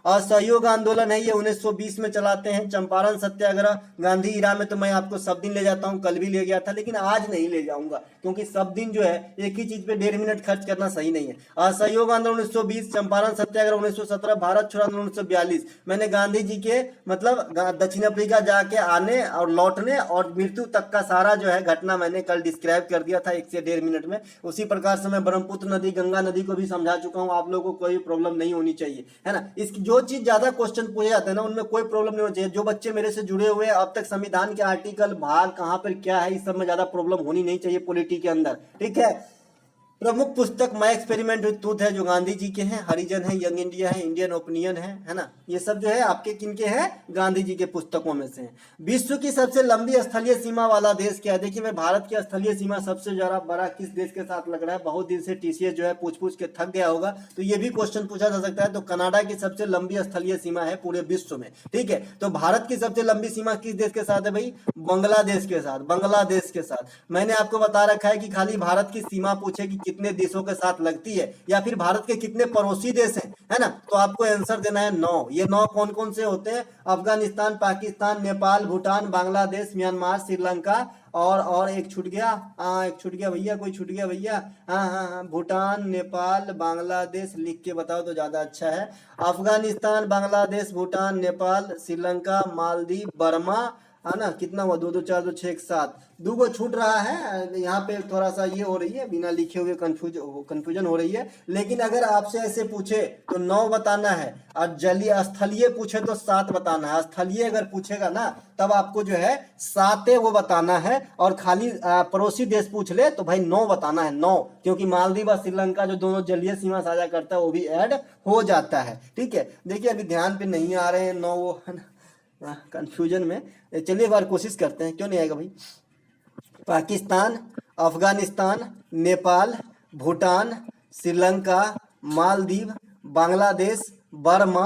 असहयोग आंदोलन है ये 1920 में चलाते हैं। चंपारण सत्याग्रह गांधी इरा में तो मैं आपको सब दिन ले जाता हूं, कल भी ले गया था, लेकिन आज नहीं ले जाऊंगा क्योंकि सब दिन जो है एक ही चीज पे 1.5 मिनट खर्च करना सही नहीं है। असहयोग आंदोलन 1920, चंपारण सत्याग्रह 1917, भारत छोड़ो आंदोलन 1942। मैंने गांधी जी के मतलब दक्षिण अफ्रीका जाके आने और लौटने और मृत्यु तक का सारा जो है घटना मैंने कल डिस्क्राइब कर दिया था 1 से 1.5 मिनट में। उसी प्रकार से मैं ब्रह्मपुत्र नदी, गंगा नदी को भी समझा चुका हूं। आप लोगों को कोई प्रॉब्लम नहीं होनी चाहिए, है ना। इसकी जो चीज ज्यादा क्वेश्चन पूछे जाते हैं ना उनमें कोई प्रॉब्लम नहीं होनी चाहिए। जो बच्चे मेरे से जुड़े हुए अब तक संविधान के आर्टिकल, भाग कहां पर क्या है, इस सब में ज्यादा प्रॉब्लम होनी नहीं चाहिए पॉलिटी के अंदर। ठीक है। प्रमुख पुस्तक माय एक्सपेरिमेंट विद ट्रूथ है जो गांधी जी के हैं, हरिजन है, यंग इंडिया है, इंडियन ओपिनियन है ना। ये सब जो है आपके किनके हैं? गांधी जी के पुस्तकों में से हैं। विश्व की सबसे लंबी स्थलीय सीमा वाला देश क्या है? देखिए मैं भारत की स्थलीय सीमा सबसे ज्यादा बड़ा किस देश के साथ लग रहा है? बहुत दिन से टीसीएस जो है पूछ पूछ के थक गया होगा, तो ये भी क्वेश्चन पूछा जा सकता है। तो कनाडा की सबसे लंबी स्थलीय सीमा है पूरे विश्व में। ठीक है। तो भारत की सबसे लंबी सीमा किस देश के साथ है भाई? बांग्लादेश के साथ, बांग्लादेश के साथ। मैंने आपको बता रखा है कि खाली भारत की सीमा पूछे कि कितने देशों के साथ लगती है या फिर भारत के कितने पड़ोसी देश हैं, है ना, तो आपको आंसर देना है 9। ये 9 कौन कौन से होते हैं? अफगानिस्तान, पाकिस्तान, नेपाल, भूटान, बांग्लादेश, म्यांमार, श्रीलंका और एक छूट गया। एक छूट गया भैया, कोई छूट गया भैया? हाँ, भूटान, नेपाल, बांग्लादेश, लिख के बताओ तो ज्यादा अच्छा है। अफगानिस्तान, बांग्लादेश, भूटान, नेपाल, श्रीलंका, मालदीव, बर्मा, है ना। कितना हुआ? 2 2 4 2 6 7, 2 को छूट रहा है। यहाँ पे थोड़ा सा ये हो रही है, बिना लिखे हुए कंफ्यूजन हो रही है। लेकिन अगर आपसे ऐसे पूछे तो 9 बताना है, और जलीय स्थलीय पूछे तो 7 बताना है। स्थलीय अगर पूछेगा ना तब आपको जो है 7 वो बताना है, और खाली पड़ोसी देश पूछ ले तो भाई 9 बताना है, 9, क्योंकि मालदीव और श्रीलंका जो दोनों जलीय सीमा साझा करता है वो भी ऐड हो जाता है। ठीक है। देखिए अभी ध्यान पे नहीं आ रहे हैं 9 वो, है ना, कंफ्यूजन में। चलिए एक बार कोशिश करते हैं, क्यों नहीं आएगा भाई। पाकिस्तान, अफगानिस्तान, नेपाल, भूटान, श्रीलंका, मालदीव, बांग्लादेश, बर्मा।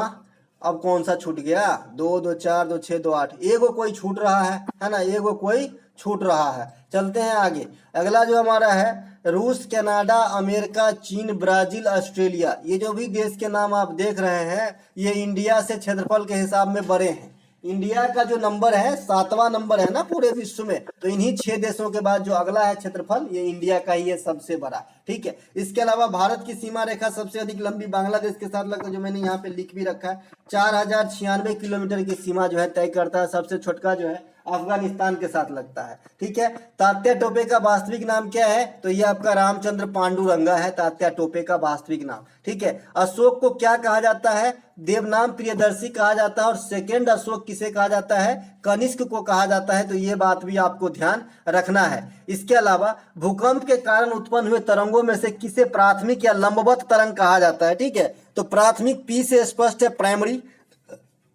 अब कौन सा छूट गया? 2 2 4 2 6 2 8, एगो कोई छूट रहा है ना, एगो कोई छूट रहा है। चलते हैं आगे। अगला जो हमारा है रूस, कनाडा, अमेरिका, चीन, ब्राजील, ऑस्ट्रेलिया। ये जो भी देश के नाम आप देख रहे हैं ये इंडिया से क्षेत्रफल के हिसाब में बड़े हैं। इंडिया का जो नंबर है 7वां नंबर है ना पूरे विश्व में, तो इन्हीं 6 देशों के बाद जो अगला है क्षेत्रफल ये इंडिया का ही है सबसे बड़ा। ठीक है। इसके अलावा भारत की सीमा रेखा सबसे अधिक लंबी बांग्लादेश के साथ लगकर, जो मैंने यहाँ पे लिख भी रखा है, 4096 किलोमीटर की सीमा जो है तय करता है। सबसे छोटका जो है अफगानिस्तान के साथ लगता है। ठीक है। तात्या टोपे का वास्तविक नाम क्या है? तो ये आपका रामचंद्र पांडुरंगा है तात्या टोपे का वास्तविक नाम। ठीक है। अशोक को क्या कहा जाता है? देवनाम प्रियदर्शी कहा जाता है। और सेकेंड अशोक किसे कहा जाता है? कनिष्क को कहा जाता है। तो ये बात भी आपको ध्यान रखना है। इसके अलावा भूकंप के कारण उत्पन्न हुए तरंगों में से किसे प्राथमिक या लंबवत तरंग कहा जाता है? ठीक है। तो प्राथमिक पी से स्पष्ट है, प्राइमरी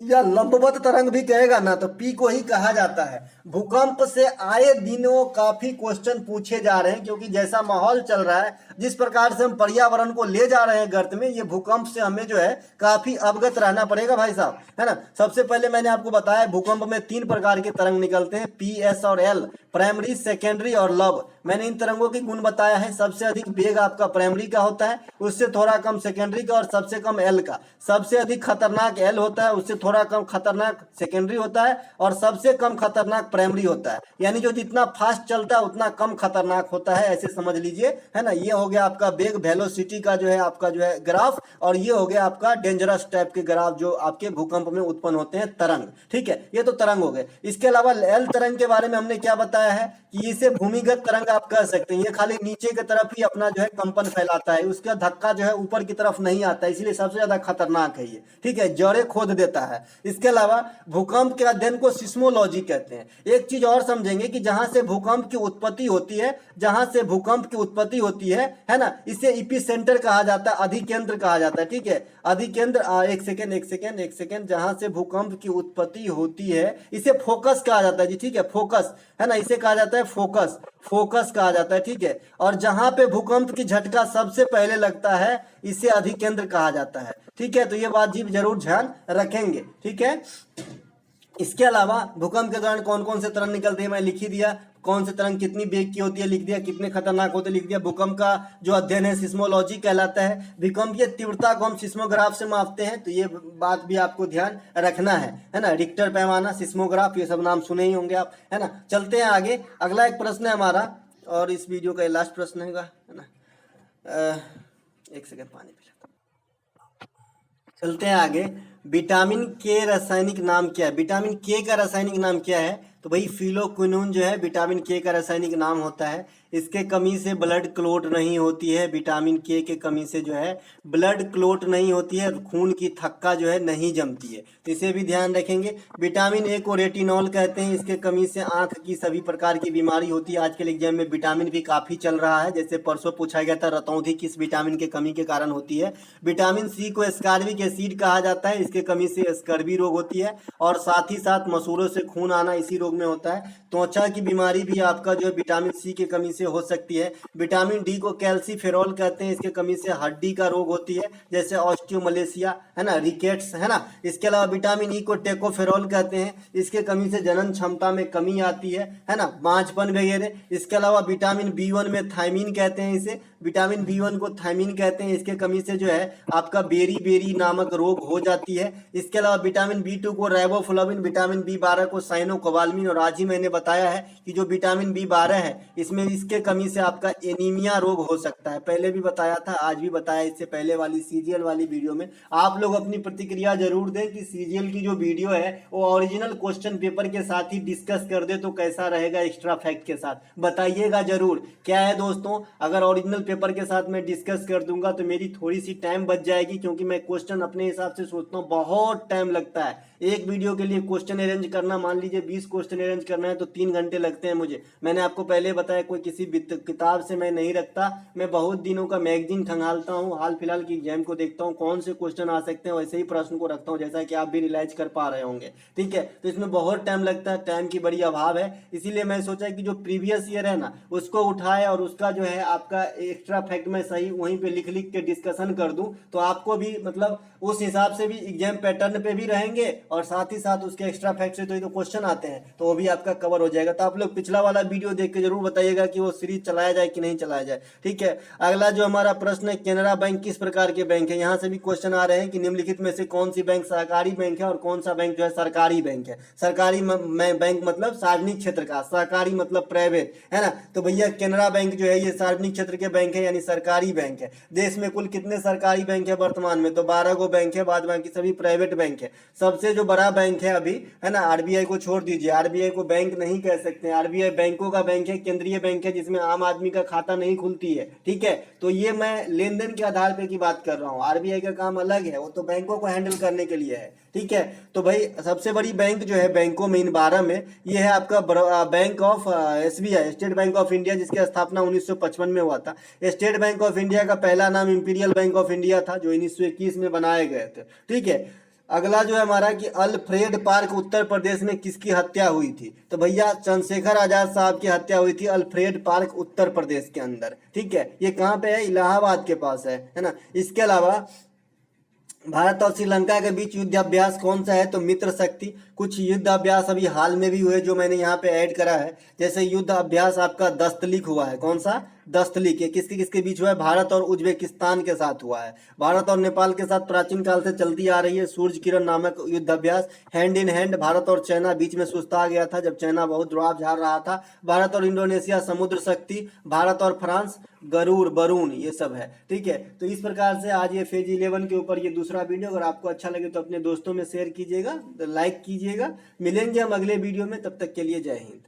या लंबवत तरंग भी कहेगा ना तो पी को ही कहा जाता है। भूकंप से आए दिनों काफी क्वेश्चन पूछे जा रहे हैं, क्योंकि जैसा माहौल चल रहा है, जिस प्रकार से हम पर्यावरण को ले जा रहे हैं गर्त में, ये भूकंप से हमें जो है काफी अवगत रहना पड़ेगा भाई साहब, है ना। सबसे पहले मैंने आपको बताया भूकंप में 3 प्रकार के तरंग निकलते हैं, पी, एस और एल, प्राइमरी, सेकेंडरी और लव। मैंने इन तरंगों के गुण बताया है। सबसे अधिक वेग आपका प्राइमरी का होता है, उससे थोड़ा कम सेकेंडरी का और सबसे कम एल का। सबसे अधिक खतरनाक एल होता है, उससे थोड़ा कम खतरनाक सेकेंडरी होता है और सबसे कम खतरनाक प्राइमरी होता है। यानी जो जितना फास्ट चलता है उतना कम खतरनाक होता है, ऐसे समझ लीजिए, है ना। ये हो गया आपका वेग वेलोसिटी का जो है आपका जो है ग्राफ, और ये हो गया आपका डेंजरस टाइप के ग्राफ जो आपके भूकंप में उत्पन्न होते हैं तरंग। ठीक है। ये तो तरंग हो गए। इसके अलावा एल तरंग के बारे में हमने क्या बताया है कि इसे भूमिगत तरंग आप कह सकते हैं। ये खाली नीचे की तरफ ही अपना जो है कंपन फैलाता है, उसका धक्का जो है ऊपर की तरफ नहीं आता है, इसलिए सबसे ज्यादा खतरनाक है ये। ठीक है। जड़ें खोद देता है। इसके अलावा भूकंप के अध्ययन को सिस्मोलॉजी कहते हैं। एक चीज और समझेंगे कि जहां से भूकंप की उत्पत्ति होती है, जहां से भूकंप की उत्पत्ति होती है ना, इसे एपिसेंटर कहा जाता है, अधिकेंद्र कहा जाता है। ठीक है। अधिकेंद्र, एक सेकेंड, जहां से भूकंप की उत्पत्ति होती है इसे फोकस कहा जाता है जी। ठीक है। फोकस, है ना, इसे कहा जाता है फोकस, फोकस कहा जाता है। ठीक है। और जहां पे भूकंप की झटका सबसे पहले लगता है इसे अधिकेंद्र कहा जाता है। ठीक है। तो ये बात जी जरूर ध्यान रखेंगे। ठीक है। इसके अलावा भूकंप के दौरान कौन कौन से तरंग निकलते हैं मैं लिख ही दिया। कौन से तरंग कितनी वेग की होती है लिख दिया, कितने खतरनाक होते लिख दिया। भूकंप का जो अध्ययन है सिस्मोलॉजी कहलाता है। भूकंप की तीव्रता को हम सिस्मोग्राफ से मापते हैं, तो ये बात भी आपको ध्यान रखना है ना। रिक्टर पैमाना, सिस्मोग्राफ, ये सब नाम सुने ही होंगे आप, है ना। चलते हैं आगे। अगला एक प्रश्न है हमारा और इस वीडियो का लास्ट प्रश्न होगा, है ना। एक सेकेंड पानी पी लेता हूं। चलते हैं आगे। विटामिन के रासायनिक नाम क्या है? विटामिन के का रासायनिक नाम क्या है? तो भाई फिलोक्विनोन जो है विटामिन के का रासायनिक नाम होता है। इसके कमी से ब्लड क्लोट नहीं होती है। विटामिन के कमी से जो है ब्लड क्लोट नहीं होती है, खून की थक्का जो है नहीं जमती है, तो इसे भी ध्यान रखेंगे। विटामिन ए को रेटिनॉल कहते हैं। इसके कमी से आंख की सभी प्रकार की बीमारी होती है। आजकल एग्जाम में विटामिन भी काफी चल रहा है, जैसे परसों पूछा गया था रतौंधी किस विटामिन के कमी के कारण होती है। विटामिन सी को एस्कॉर्बिक एसिड कहा जाता है। इसके कमी से स्कर्वी रोग होती है और साथ ही साथ मसूड़ों से खून आना इसी रोग में होता है। त्वचा की बीमारी भी आपका जो है विटामिन सी की कमी से हो सकती है। विटामिन डी को कैल्सीफेरॉल कहते हैं। इसके कमी से हड्डी का रोग होती है, जैसे ऑस्टियोमलेशिया, है ना, रिकेट्स, है ना। इसके अलावा विटामिन ई को टेकोफेरॉल कहते हैं। इसके कमी से जनन क्षमता में कमी आती है ना, बांझपन वगैरह। इसके अलावा विटामिन बी1 में थायमीन कहते हैं इसे, विटामिन बी1 को थायमीन कहते हैं। इसके कमी से जो है आपका बेरी बेरी नामक रोग हो जाती है। इसके अलावा विटामिन बी2 को राइबोफ्लाविन, विटामिन बी12 को साइनोकोबाल्मिन, और आज ही मैंने बताया है कि जो विटामिन बी12 है इसमें इसके कमी से आपका एनीमिया रोग हो सकता है। पहले भी बताया था, आज भी बताया, इससे पहले वाली सीजीएल वाली वीडियो में। आप लोग अपनी प्रतिक्रिया जरूर दें कि सीजीएल की जो वीडियो है वो ओरिजिनल क्वेश्चन पेपर के साथ ही डिस्कस कर दे तो कैसा रहेगा, एक्स्ट्रा फैक्ट के साथ बताइएगा जरूर। क्या है दोस्तों, अगर ओरिजिनल पेपर के साथ मैं डिस्कस कर दूंगा तो मेरी थोड़ी सी टाइम बच जाएगी, क्योंकि मैं क्वेश्चन अपने हिसाब से सोचता हूँ, बहुत टाइम लगता है एक वीडियो के लिए क्वेश्चन अरेंज करना। मान लीजिए 20 क्वेश्चन अरेंज करना है तो 3 घंटे लगते हैं मुझे। मैंने आपको पहले बताया कोई किसी किताब से मैं नहीं रखता, मैं बहुत दिनों का मैगजीन खंगालता हूँ, हाल फिलहाल की एग्जाम को देखता हूँ, कौन से क्वेश्चन आ सकते हैं वैसे ही प्रश्न को रखता हूँ, जैसा कि आप भी रियलाइज कर पा रहे होंगे। ठीक है। तो इसमें बहुत टाइम लगता है, टाइम की बड़ी अभाव है, इसीलिए मैं सोचा कि जो प्रीवियस ईयर है ना उसको उठाए और उसका जो है आपका एक्स्ट्रा फैक्ट मैं सही वहीं पे लिख लिख के डिस्कशन कर दूं, तो आपको भी मतलब उस हिसाब से भी एग्जाम पैटर्न पे भी रहेंगे और साथ ही साथ उसके एक्स्ट्रा फैक्ट से तो क्वेश्चन आते हैं, तो वो भी आपका कवर हो जाएगा। तो आप लोग पिछला वाला वीडियो देख के जरूर बताइएगा कि वो सीरीज चलाया जाए कि नहीं चलाया जाए, ठीक है। अगला जो हमारा प्रश्न है, केनरा बैंक किस प्रकार के बैंक है। यहाँ से भी क्वेश्चन आ रहे हैं कि निम्नलिखित में से कौन सी बैंक सहकारी बैंक है और कौन सा बैंक जो है सरकारी बैंक है। सरकारी बैंक मतलब सार्वजनिक क्षेत्र का, सहकारी मतलब प्राइवेट, है ना। तो भैया केनरा बैंक जो है ये सार्वजनिक क्षेत्र के बैंक है, यानी सरकारी बैंक है। देश में कुल कितने सरकारी बैंक है वर्तमान में, तो 12 गो बैंक है, बाद बाकी सभी प्राइवेट बैंक है। सबसे जो बड़ा बैंक है अभी, है ना, आरबीआई को छोड़ दीजिए, आरबीआई को बैंक नहीं कह सकते, आरबीआई बैंकों का बैंक है, केंद्रीय बैंक है, जिसमें आम आदमी का खाता नहीं खुलती है, ठीक है। तो ये मैं लेन देन के आधार पे की बात कर रहा हूँ, आरबीआई का काम अलग है, वो तो बैंकों को हैंडल करने के लिए है, ठीक है। तो भाई सबसे बड़ी बैंक जो है बैंकों में, इन 12 में, ये है आपका bank of SBI, state bank of India, जिसकी स्थापना 1955 में हुआ था। स्टेट बैंक ऑफ इंडिया का पहला नाम इंपीरियल बैंक ऑफ इंडिया था, जो 1921 में बनाए गए थे, ठीक है। अगला जो है हमारा कि अल्फ्रेड पार्क उत्तर प्रदेश में किसकी हत्या हुई थी, तो भैया चंद्रशेखर आजाद साहब की हत्या हुई थी अल्फ्रेड पार्क उत्तर प्रदेश के अंदर, ठीक है। ये कहाँ पे है, इलाहाबाद के पास है ना। इसके अलावा भारत और श्रीलंका के बीच युद्ध अभ्यास कौन सा है, तो मित्र शक्ति। कुछ युद्ध अभ्यास अभी हाल में भी हुए जो मैंने यहाँ पे ऐड करा है, जैसे युद्ध अभ्यास आपका दस्तलिक हुआ है। कौन सा, दस्तलिक। ये किसके किसके बीच हुआ है, भारत और उज्बेकिस्तान के साथ हुआ है। भारत और नेपाल के साथ प्राचीन काल से चलती आ रही है सूर्य किरण नामक युद्ध अभ्यास। हैंड इन हैंड भारत और चाइना बीच में सुस्ता गया था जब चाइना बहुत रुआब झाड़ रहा था। भारत और इंडोनेशिया समुद्र शक्ति, भारत और फ्रांस गरुड़ बरून, ये सब है, ठीक है। तो इस प्रकार से आज ये फेज 11 के ऊपर ये दूसरा वीडियो, अगर आपको अच्छा लगे तो अपने दोस्तों में शेयर कीजिएगा, लाइक कीजिएगा। मिलेंगे हम अगले वीडियो में, तब तक के लिए जय हिंद।